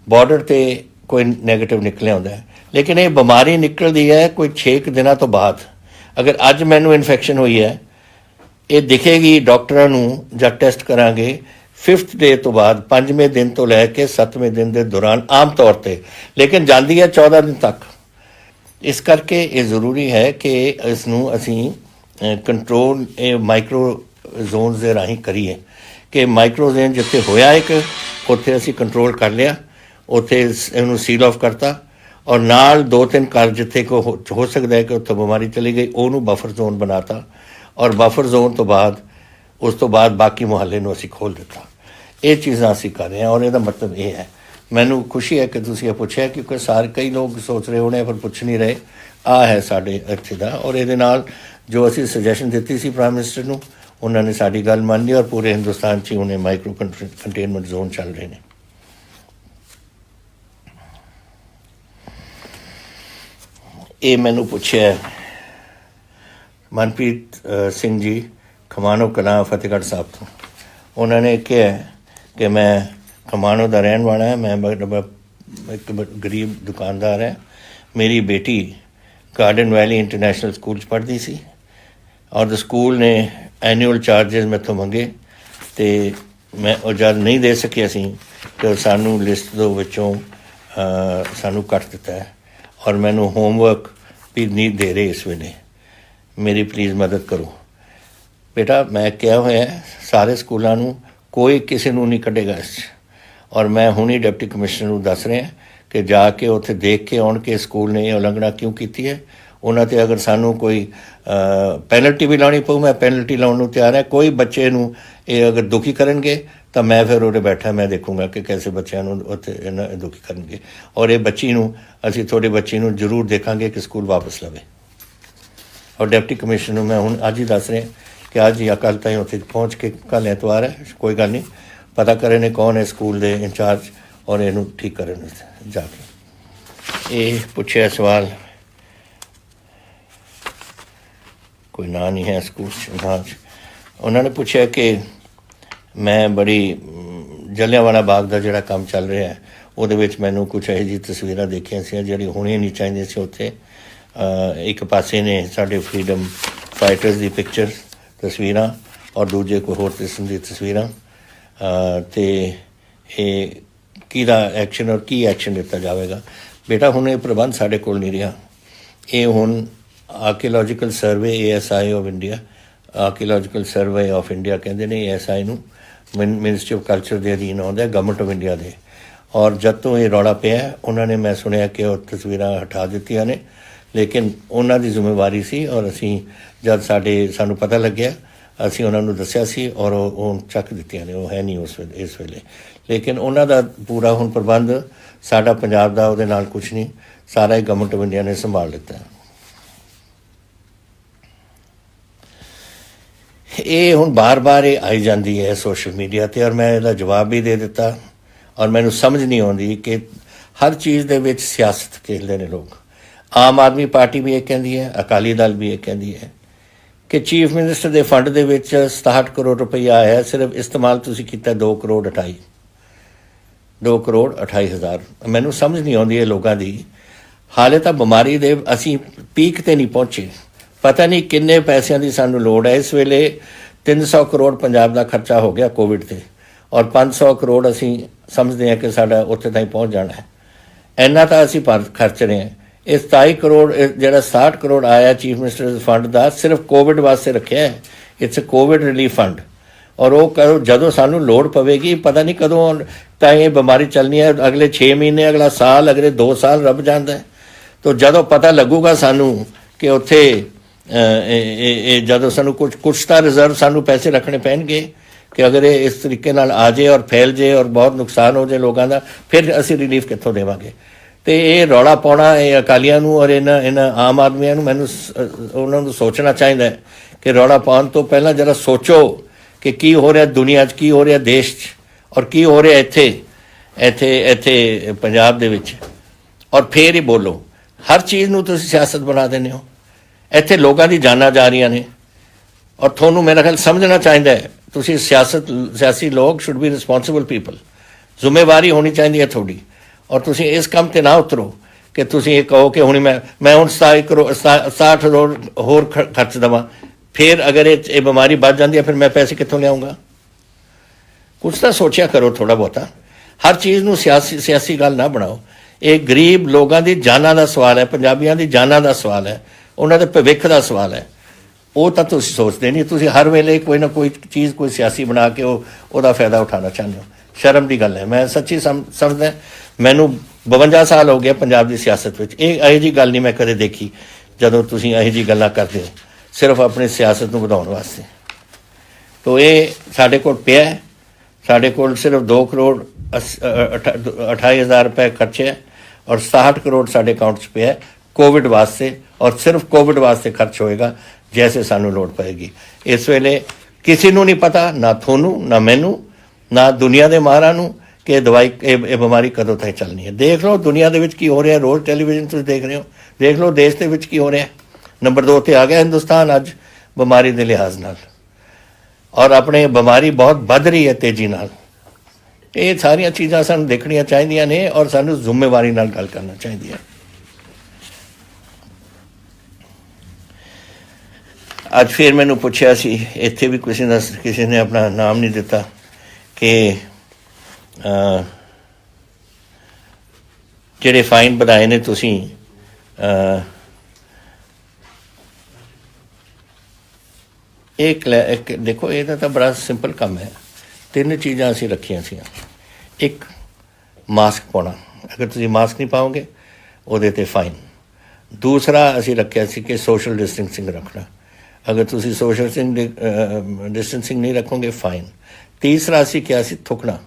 ਬਾਰਡਰ 'ਤੇ ਕੋਈ ਨੈਗੇਟਿਵ ਨਿਕਲਿਆ ਹੁੰਦਾ ਹੈ, ਲੇਕਿਨ ਇਹ ਬਿਮਾਰੀ ਨਿਕਲਦੀ ਹੈ ਕੋਈ 6 ਦਿਨਾਂ ਤੋਂ ਬਾਅਦ। ਅਗਰ ਅੱਜ ਮੈਨੂੰ ਇਨਫੈਕਸ਼ਨ ਹੋਈ ਹੈ, ਇਹ ਦਿਖੇਗੀ ਡਾਕਟਰਾਂ ਨੂੰ ਜਦ ਟੈਸਟ ਕਰਾਂਗੇ 5th ਡੇ ਤੋਂ ਬਾਅਦ, 5ਵੇਂ ਦਿਨ ਤੋਂ ਲੈ ਕੇ 7ਵੇਂ ਦਿਨ ਦੇ ਦੌਰਾਨ ਆਮ ਤੌਰ 'ਤੇ, ਲੇਕਿਨ ਜਾਂਦੀ ਹੈ 14 ਦਿਨ ਤੱਕ। ਇਸ ਕਰਕੇ ਇਹ ਜ਼ਰੂਰੀ ਹੈ ਕਿ ਇਸ ਨੂੰ ਅਸੀਂ ਕੰਟਰੋਲ ਇਹ ਮਾਈਕਰੋ ਜ਼ੋਨਸ ਦੇ ਰਾਹੀਂ ਕਰੀਏ, ਕਿ ਮਾਈਕਰੋ ਜ਼ੋਨ ਜਿੱਥੇ ਹੋਇਆ ਇੱਕ, ਉੱਥੇ ਅਸੀਂ ਕੰਟਰੋਲ ਕਰ ਲਿਆ, ਉੱਥੇ ਇਹਨੂੰ ਸੀਲ ਆਫ ਕਰਤਾ, ਔਰ ਨਾਲ 2-3 ਘਰ ਜਿੱਥੇ ਕੋ ਹੋ ਸਕਦਾ ਹੈ ਕਿ ਉੱਥੇ ਬਿਮਾਰੀ ਚਲੀ ਗਈ, ਉਹਨੂੰ ਬਫਰ ਜ਼ੋਨ ਬਣਾਤਾ, ਔਰ ਬਫਰ ਜ਼ੋਨ ਤੋਂ ਬਾਅਦ ਉਸ ਤੋਂ ਬਾਅਦ ਬਾਕੀ ਮੁਹੱਲੇ ਨੂੰ ਅਸੀਂ ਖੋਲ੍ਹ ਦਿੱਤਾ। ਇਹ ਚੀਜ਼ਾਂ ਅਸੀਂ ਕਰ ਰਹੇ ਹਾਂ, ਔਰ ਇਹਦਾ ਮਤਲਬ ਇਹ ਹੈ। ਮੈਨੂੰ ਖੁਸ਼ੀ ਹੈ ਕਿ ਤੁਸੀਂ ਇਹ ਪੁੱਛਿਆ, ਕਿਉਂਕਿ ਕਈ ਲੋਕ ਸੋਚ ਰਹੇ ਹੋਣੇ ਪਰ ਪੁੱਛ ਨਹੀਂ ਰਹੇ। ਆਹ ਹੈ ਸਾਡੇ ਇੱਥੇ ਦਾ, ਔਰ ਇਹਦੇ ਨਾਲ ਜੋ ਅਸੀਂ ਸੁਜੈਸ਼ਨ ਦਿੱਤੀ ਸੀ ਪ੍ਰਾਈਮ ਮਿਨਿਸਟਰ ਨੂੰ, ਉਹਨਾਂ ਨੇ ਸਾਡੀ ਗੱਲ ਮੰਨ ਲਈ, ਔਰ ਪੂਰੇ ਹਿੰਦੁਸਤਾਨ 'ਚ ਉਹਨੇ ਮਾਈਕਰੋ ਕੰਟੇਨਮੈਂਟ ਜ਼ੋਨ ਚੱਲ ਰਹੇ ਨੇ। ਇਹ ਮੈਨੂੰ ਪੁੱਛਿਆ ਮਨਪ੍ਰੀਤ ਸਿੰਘ ਜੀ ਖਮਾਣੋ ਕਲਾਂ ਫਤਿਹਗੜ੍ਹ ਸਾਹਿਬ ਤੋਂ। ਉਹਨਾਂ ਨੇ ਕਿਹਾ ਕਿ ਮੈਂ ਖਮਾਣੋ ਦਾ ਰਹਿਣ ਵਾਲਾ ਹੈ, ਮੈਂ ਇੱਕ ਗਰੀਬ ਦੁਕਾਨਦਾਰ ਹੈ। ਮੇਰੀ ਬੇਟੀ ਗਾਰਡਨ ਵੈਲੀ ਇੰਟਰਨੈਸ਼ਨਲ ਸਕੂਲ 'ਚ ਪੜ੍ਹਦੀ ਸੀ, ਔਰ ਸਕੂਲ ਨੇ ਐਨੂਅਲ ਚਾਰਜਸ ਮੈਥੋਂ ਮੰਗੇ, ਅਤੇ ਮੈਂ ਉਹ ਜਦ ਨਹੀਂ ਦੇ ਸਕਿਆ ਸੀ ਕਿ ਸਾਨੂੰ ਲਿਸਟ ਦੇ ਵਿੱਚੋਂ ਸਾਨੂੰ ਕੱਟ ਦਿੱਤਾ ਹੈ, ਔਰ ਮੈਨੂੰ ਹੋਮਵਰਕ ਵੀ ਨਹੀਂ ਦੇ ਰਹੇ ਇਸ ਵੇਲੇ। ਮੇਰੀ ਪਲੀਜ਼ ਮਦਦ ਕਰੋ। ਬੇਟਾ ਮੈਂ ਕਿਹਾ ਹੋਇਆ ਸਾਰੇ ਸਕੂਲਾਂ ਨੂੰ, ਕੋਈ ਕਿਸੇ ਨੂੰ ਨਹੀਂ ਕੱਢੇਗਾ ਇਸ 'ਚ, ਔਰ ਮੈਂ ਹੁਣੀ ਡਿਪਟੀ ਕਮਿਸ਼ਨਰ ਨੂੰ ਦੱਸ ਰਿਹਾ ਕਿ ਜਾ ਕੇ ਉੱਥੇ ਦੇਖ ਕੇ ਆਉਣ ਕਿ ਸਕੂਲ ਨੇ ਇਹ ਉਲੰਘਣਾ ਕਿਉਂ ਕੀਤੀ ਹੈ। ਉਹਨਾਂ 'ਤੇ ਅਗਰ ਸਾਨੂੰ ਕੋਈ ਪੈਨਲਟੀ ਵੀ ਲਾਉਣੀ ਪਊ, ਮੈਂ ਪੈਨਲਟੀ ਲਾਉਣ ਨੂੰ ਤਿਆਰ ਹੈ। ਕੋਈ ਬੱਚੇ ਨੂੰ ਇਹ ਅਗਰ ਦੁਖੀ ਕਰਨਗੇ ਤਾਂ ਮੈਂ ਫਿਰ ਉਹਦੇ ਬੈਠਾ ਮੈਂ ਦੇਖੂੰਗਾ ਕਿ ਕੈਸੇ ਬੱਚਿਆਂ ਨੂੰ ਉੱਥੇ ਇਹਨਾਂ ਦੁਖੀ ਕਰਨਗੇ, ਔਰ ਇਹ ਬੱਚੀ ਨੂੰ ਅਸੀਂ ਤੁਹਾਡੇ ਬੱਚੀ ਨੂੰ ਜ਼ਰੂਰ ਦੇਖਾਂਗੇ ਕਿ ਸਕੂਲ ਵਾਪਸ ਲਵੇ। ਔਰ ਡਿਪਟੀ ਕਮਿਸ਼ਨਰ ਨੂੰ ਮੈਂ ਹੁਣ ਅੱਜ ਹੀ ਦੱਸ ਰਿਹਾ ਕਿ ਅੱਜ ਜਾਂ ਕੱਲ੍ਹ ਤਾਈਂ ਉੱਥੇ ਪਹੁੰਚ ਕੇ, ਕੱਲ੍ਹ ਐਤਵਾਰ ਹੈ, ਕੋਈ ਗੱਲ ਨਹੀਂ, ਪਤਾ ਕਰੇ ਨੇ ਕੌਣ ਹੈ ਸਕੂਲ ਦੇ ਇੰਚਾਰਜ, ਔਰ ਇਹਨੂੰ ਠੀਕ ਕਰਨ ਜਾ ਕੇ। ਇਹ ਪੁੱਛਿਆ ਸਵਾਲ, ਕੋਈ ਨਾਂ ਨਹੀਂ ਹੈ ਸਕੂਲ 'ਚ। ਉਹਨਾਂ ਨੇ ਪੁੱਛਿਆ ਕਿ ਮੈਂ ਬੜੀ ਜਲਿਆਂਵਾਲਾ ਬਾਗ ਦਾ ਜਿਹੜਾ ਕੰਮ ਚੱਲ ਰਿਹਾ ਹੈ, ਉਹਦੇ ਵਿੱਚ ਮੈਨੂੰ ਕੁਛ ਇਹੋ ਜਿਹੀ ਤਸਵੀਰਾਂ ਦੇਖੀਆਂ ਸੀ ਜਿਹੜੀ ਹੋਣੀਆਂ ਨਹੀਂ ਚਾਹੀਦੀਆਂ ਸੀ ਉੱਥੇ। ਇੱਕ ਪਾਸੇ ਨੇ ਸਾਡੇ ਫਰੀਡਮ ਫਾਈਟਰਸ ਦੀ ਪਿਕਚਰ ਤਸਵੀਰਾਂ, ਔਰ ਦੂਜੇ ਕੋਈ ਹੋਰ ਕਿਸਮ ਦੀ ਤਸਵੀਰਾਂ, ਅਤੇ ਇਹ ਕਿਹਦਾ ਐਕਸ਼ਨ ਔਰ ਕੀ ਐਕਸ਼ਨ ਲਿੱਤਾ ਜਾਵੇਗਾ। ਬੇਟਾ ਹੁਣ ਇਹ ਪ੍ਰਬੰਧ ਸਾਡੇ ਕੋਲ ਨਹੀਂ ਰਿਹਾ। ਇਹ ਹੁਣ archaeological survey ASI of India, archaeological survey of India ਕਹਿੰਦੇ ਨੇ ASI ਨੂੰ, ਮਿਨਿਸਟਰੀ ਆਫ ਕਲਚਰ ਦੇ ਅਧੀਨ ਆਉਂਦਾ, ਗਵਰਨਮੈਂਟ ਆਫ ਇੰਡੀਆ ਦੇ। ਔਰ ਜਦ ਤੋਂ ਇਹ ਰੌਲਾ ਪਿਆ, ਉਹਨਾਂ ਨੇ ਮੈਂ ਸੁਣਿਆ ਕਿ ਉਹ ਤਸਵੀਰਾਂ ਹਟਾ ਦਿੱਤੀਆਂ ਨੇ, ਲੇਕਿਨ ਉਹਨਾਂ ਦੀ ਜ਼ਿੰਮੇਵਾਰੀ ਸੀ, ਔਰ ਅਸੀਂ ਜਦ ਸਾਨੂੰ ਪਤਾ ਲੱਗਿਆ ਅਸੀਂ ਉਹਨਾਂ ਨੂੰ ਦੱਸਿਆ ਸੀ, ਔਰ ਉਹ ਚੱਕ ਦਿੱਤੀਆਂ ਨੇ, ਉਹ ਹੈ ਨਹੀਂ ਇਸ ਵੇਲੇ। ਲੇਕਿਨ ਉਹਨਾਂ ਦਾ ਪੂਰਾ ਹੁਣ ਪ੍ਰਬੰਧ ਸਾਡਾ ਪੰਜਾਬ ਦਾ ਉਹਦੇ ਨਾਲ ਕੁਛ ਨਹੀਂ, ਸਾਰਾ ਹੀ ਗਵਰਨਮੈਂਟ ਆਫ ਇੰਡੀਆ ਨੇ ਸੰਭਾਲ ਲਿੱਤਾ। ਇਹ ਹੁਣ ਬਾਰ-ਬਾਰ ਇਹ ਆਈ ਜਾਂਦੀ ਹੈ ਸੋਸ਼ਲ ਮੀਡੀਆ 'ਤੇ, ਔਰ ਮੈਂ ਇਹਦਾ ਜਵਾਬ ਵੀ ਦੇ ਦਿੱਤਾ। ਔਰ ਮੈਨੂੰ ਸਮਝ ਨਹੀਂ ਆਉਂਦੀ ਕਿ ਹਰ ਚੀਜ਼ ਦੇ ਵਿੱਚ ਸਿਆਸਤ ਖੇਡਦੇ ਨੇ ਲੋਕ। ਆਮ ਆਦਮੀ ਪਾਰਟੀ ਵੀ ਇਹ ਕਹਿੰਦੀ ਹੈ, ਅਕਾਲੀ ਦਲ ਵੀ ਇਹ ਕਹਿੰਦੀ ਹੈ ਕਿ ਚੀਫ ਮਿਨਿਸਟਰ ਦੇ ਫੰਡ ਦੇ ਵਿੱਚ 67 ਕਰੋੜ ਰੁਪਈਆ ਆਇਆ, ਸਿਰਫ ਇਸਤੇਮਾਲ ਤੁਸੀਂ ਕੀਤਾ 2 ਕਰੋੜ 28 ਹਜ਼ਾਰ। ਮੈਨੂੰ ਸਮਝ ਨਹੀਂ ਆਉਂਦੀ ਇਹ ਲੋਕਾਂ ਦੀ। ਹਾਲੇ ਤਾਂ ਬਿਮਾਰੀ ਦੇ ਅਸੀਂ ਪੀਕ 'ਤੇ ਨਹੀਂ ਪਹੁੰਚੇ, ਪਤਾ ਨਹੀਂ ਕਿੰਨੇ ਪੈਸਿਆਂ ਦੀ ਸਾਨੂੰ ਲੋੜ ਹੈ। ਇਸ ਵੇਲੇ 300 ਕਰੋੜ ਪੰਜਾਬ ਦਾ ਖਰਚਾ ਹੋ ਗਿਆ ਕੋਵਿਡ 'ਤੇ, ਔਰ 500 ਕਰੋੜ ਅਸੀਂ ਸਮਝਦੇ ਹਾਂ ਕਿ ਸਾਡਾ ਉੱਥੇ ਤਾਈਂ ਪਹੁੰਚ ਜਾਣਾ ਹੈ। ਇੰਨਾ ਤਾਂ ਅਸੀਂ ਖਰਚ ਰਹੇ ਹਾਂ। ਇਹ 27 ਕਰੋੜ ਜਿਹੜਾ 60 ਕਰੋੜ ਆਇਆ ਚੀਫ ਮਿਨਿਸਟਰ ਫੰਡ ਦਾ, ਸਿਰਫ ਕੋਵਿਡ ਵਾਸਤੇ ਰੱਖਿਆ ਹੈ। It's a Covid relief fund, ਔਰ ਉਹ ਕਦੋਂ ਜਦੋਂ ਸਾਨੂੰ ਲੋੜ ਪਵੇਗੀ, ਪਤਾ ਨਹੀਂ ਕਦੋਂ ਤਾਂ ਇਹ ਬਿਮਾਰੀ ਚੱਲਣੀ ਹੈ, ਅਗਲੇ 6 ਮਹੀਨੇ, ਅਗਲਾ ਸਾਲ, ਅਗਲੇ 2 ਸਾਲ, ਰੱਬ ਜਾਣਦਾ ਹੈ। ਤਾਂ ਜਦੋਂ ਪਤਾ ਲੱਗੂਗਾ ਸਾਨੂੰ ਕਿ ਉੱਥੇ ਇਹ ਜਦੋਂ ਸਾਨੂੰ ਕੁਛ ਤਾਂ ਰਿਜ਼ਰਵ ਸਾਨੂੰ ਪੈਸੇ ਰੱਖਣੇ ਪੈਣਗੇ ਕਿ ਅਗਰ ਇਹ ਇਸ ਤਰੀਕੇ ਨਾਲ ਆ ਜਾਏ ਔਰ ਫੈਲ ਜਾਏ ਔਰ ਬਹੁਤ ਨੁਕਸਾਨ ਹੋ ਜਾਏ ਲੋਕਾਂ ਦਾ, ਫਿਰ ਅਸੀਂ ਰਿਲੀਫ ਕਿੱਥੋਂ ਦੇਵਾਂਗੇ। ਤੇ ਇਹ ਰੌਲਾ ਪਾਉਣਾ ਇਹ ਅਕਾਲੀਆਂ ਨੂੰ ਔਰ ਇਹਨਾਂ ਆਮ ਆਦਮੀਆਂ ਨੂੰ ਮੈਨੂੰ ਉਹਨਾਂ ਨੂੰ ਸੋਚਣਾ ਚਾਹੀਦਾ ਹੈ ਕਿ ਰੌਲਾ ਪਾਉਣ ਤੋਂ ਪਹਿਲਾਂ ਜਰਾ ਸੋਚੋ ਕਿ ਕੀ ਹੋ ਰਿਹਾ ਦੁਨੀਆ 'ਚ, ਕੀ ਹੋ ਰਿਹਾ ਦੇਸ਼ 'ਚ ਔਰ ਕੀ ਹੋ ਰਿਹਾ ਇੱਥੇ ਪੰਜਾਬ ਦੇ ਵਿੱਚ, ਔਰ ਫੇਰ ਹੀ ਬੋਲੋ। ਹਰ ਚੀਜ਼ ਨੂੰ ਤੁਸੀਂ ਸਿਆਸਤ ਬਣਾ ਦਿੰਦੇ ਹੋ। ਇੱਥੇ ਲੋਕਾਂ ਦੀ ਜਾਨਾਂ ਜਾ ਰਹੀਆਂ ਨੇ ਔਰ ਤੁਹਾਨੂੰ ਮੇਰਾ ਖਿਆਲ ਸਮਝਣਾ ਚਾਹੀਦਾ ਹੈ ਤੁਸੀਂ ਸਿਆਸੀ ਲੋਕ ਸ਼ੁੱਡ ਬੀ ਰਿਸਪੌਂਸਿਬਲ ਪੀਪਲ। ਜ਼ਿੰਮੇਵਾਰੀ ਹੋਣੀ ਚਾਹੀਦੀ ਹੈ ਤੁਹਾਡੀ ਔਰ ਤੁਸੀਂ ਇਸ ਕੰਮ 'ਤੇ ਨਾ ਉਤਰੋ ਕਿ ਤੁਸੀਂ ਇਹ ਕਹੋ ਕਿ ਹੁਣ ਮੈਂ ਹੁਣ 60 ਕਰੋੜ ਹੋਰ ਖਰਚ ਦੇਵਾਂ, ਫਿਰ ਅਗਰ ਇਹ ਬਿਮਾਰੀ ਵੱਧ ਜਾਂਦੀ ਹੈ ਫਿਰ ਮੈਂ ਪੈਸੇ ਕਿੱਥੋਂ ਲਿਆਉਂਗਾ। ਕੁਛ ਤਾਂ ਸੋਚਿਆ ਕਰੋ ਥੋੜ੍ਹਾ ਬਹੁਤਾ। ਹਰ ਚੀਜ਼ ਨੂੰ ਸਿਆਸੀ ਗੱਲ ਨਾ ਬਣਾਓ। ਇਹ ਗਰੀਬ ਲੋਕਾਂ ਦੀ ਜਾਨਾਂ ਦਾ ਸਵਾਲ ਹੈ, ਪੰਜਾਬੀਆਂ ਦੀ ਜਾਨਾਂ ਦਾ ਸਵਾਲ ਹੈ, ਉਹਨਾਂ ਦੇ ਭਵਿੱਖ ਦਾ ਸਵਾਲ ਹੈ। ਉਹ ਤਾਂ ਤੁਸੀਂ ਸੋਚਦੇ ਨਹੀਂ। ਤੁਸੀਂ ਹਰ ਵੇਲੇ ਕੋਈ ਨਾ ਕੋਈ ਚੀਜ਼ ਕੋਈ ਸਿਆਸੀ ਬਣਾ ਕੇ ਉਹਦਾ ਫਾਇਦਾ ਉਠਾਉਣਾ ਚਾਹੁੰਦੇ ਹੋ। ਸ਼ਰਮ ਦੀ ਗੱਲ ਹੈ। ਮੈਂ ਸੱਚੀ ਸਮਝਦਾ, ਮੈਨੂੰ 52 ਸਾਲ ਹੋ ਗਏ ਪੰਜਾਬ ਦੀ ਸਿਆਸਤ ਵਿੱਚ। ਇਹੋ ਜਿਹੀ ਗੱਲ ਨਹੀਂ ਮੈਂ ਕਦੇ ਦੇਖੀ ਜਦੋਂ ਤੁਸੀਂ ਇਹੋ ਜਿਹੀ ਗੱਲਾਂ ਕਰਦੇ ਹੋ ਸਿਰਫ ਆਪਣੀ ਸਿਆਸਤ ਨੂੰ ਵਧਾਉਣ ਵਾਸਤੇ। ਤੋ ਇਹ ਸਾਡੇ ਕੋਲ ਪਿਆ ਹੈ। ਸਾਡੇ ਕੋਲ ਸਿਰਫ 2 ਕਰੋੜ 28,000 ਰੁਪਏ ਖਰਚੇ ਹੈ ਔਰ 67 ਕਰੋੜ ਸਾਡੇ ਅਕਾਊਂਟ 'ਚ ਪਿਆ ਕੋਵਿਡ ਵਾਸਤੇ, ਔਰ ਸਿਰਫ ਕੋਵਿਡ ਵਾਸਤੇ ਖਰਚ ਹੋਏਗਾ ਜੈਸੇ ਸਾਨੂੰ ਲੋੜ ਪਏਗੀ। ਇਸ ਵੇਲੇ ਕਿਸੇ ਨੂੰ ਨਹੀਂ ਪਤਾ, ਨਾ ਤੁਹਾਨੂੰ ਨਾ ਮੈਨੂੰ ਨਾ ਦੁਨੀਆ ਦੇ ਮਾਹਰਾਂ ਨੂੰ, ਕਿ ਇਹ ਬਿਮਾਰੀ ਕਦੋਂ ਤੱਕ ਚੱਲਣੀ ਹੈ। ਦੇਖ ਲਓ ਦੁਨੀਆ ਦੇ ਵਿੱਚ ਕੀ ਹੋ ਰਿਹਾ, ਰੋਜ਼ ਟੈਲੀਵਿਜ਼ਨ ਤੁਸੀਂ ਦੇਖ ਰਹੇ ਹੋ। ਦੇਖ ਲਓ ਦੇਸ਼ ਦੇ ਵਿੱਚ ਕੀ ਹੋ ਰਿਹਾ। ਨੰਬਰ 2 'ਤੇ ਆ ਗਿਆ ਹਿੰਦੁਸਤਾਨ ਅੱਜ ਬਿਮਾਰੀ ਦੇ ਲਿਹਾਜ਼ ਨਾਲ, ਔਰ ਆਪਣੇ ਬਿਮਾਰੀ ਬਹੁਤ ਵੱਧ ਰਹੀ ਹੈ ਤੇਜ਼ੀ ਨਾਲ। ਇਹ ਸਾਰੀਆਂ ਚੀਜ਼ਾਂ ਸਾਨੂੰ ਦੇਖਣੀਆਂ ਚਾਹੀਦੀਆਂ ਨੇ ਔਰ ਸਾਨੂੰ ਜ਼ਿੰਮੇਵਾਰੀ ਨਾਲ ਗੱਲ ਕਰਨਾ ਚਾਹੀਦੀ ਹੈ। ਅੱਜ ਫਿਰ ਮੈਨੂੰ ਪੁੱਛਿਆ ਸੀ, ਇੱਥੇ ਵੀ ਕਿਸੇ ਨੇ ਆਪਣਾ ਨਾਮ ਨਹੀਂ ਦਿੱਤਾ, ਕਿ ਜਿਹੜੇ ਫਾਈਨ ਵਧਾਏ ਨੇ ਤੁਸੀਂ, ਇੱਕ ਦੇਖੋ ਇਹਦਾ ਤਾਂ ਬੜਾ ਸਿੰਪਲ ਕੰਮ ਹੈ। 3 ਚੀਜ਼ਾਂ ਅਸੀਂ ਰੱਖੀਆਂ ਸੀ। ਇੱਕ, ਮਾਸਕ ਪਾਉਣਾ, ਅਗਰ ਤੁਸੀਂ ਮਾਸਕ ਨਹੀਂ ਪਾਓਗੇ ਉਹਦੇ 'ਤੇ ਫਾਈਨ। ਦੂਸਰਾ ਅਸੀਂ ਰੱਖਿਆ ਸੀ ਕਿ ਸੋਸ਼ਲ ਡਿਸਟੈਂਸਿੰਗ ਰੱਖਣਾ, ਅਗਰ ਤੁਸੀਂ ਸੋਸ਼ਲ ਡਿਸਟੈਂਸਿੰਗ ਨਹੀਂ ਰੱਖੋਗੇ ਫਾਈਨ। ਤੀਸਰਾ ਅਸੀਂ ਕਿਹਾ ਸੀ ਥੁੱਕਣਾ,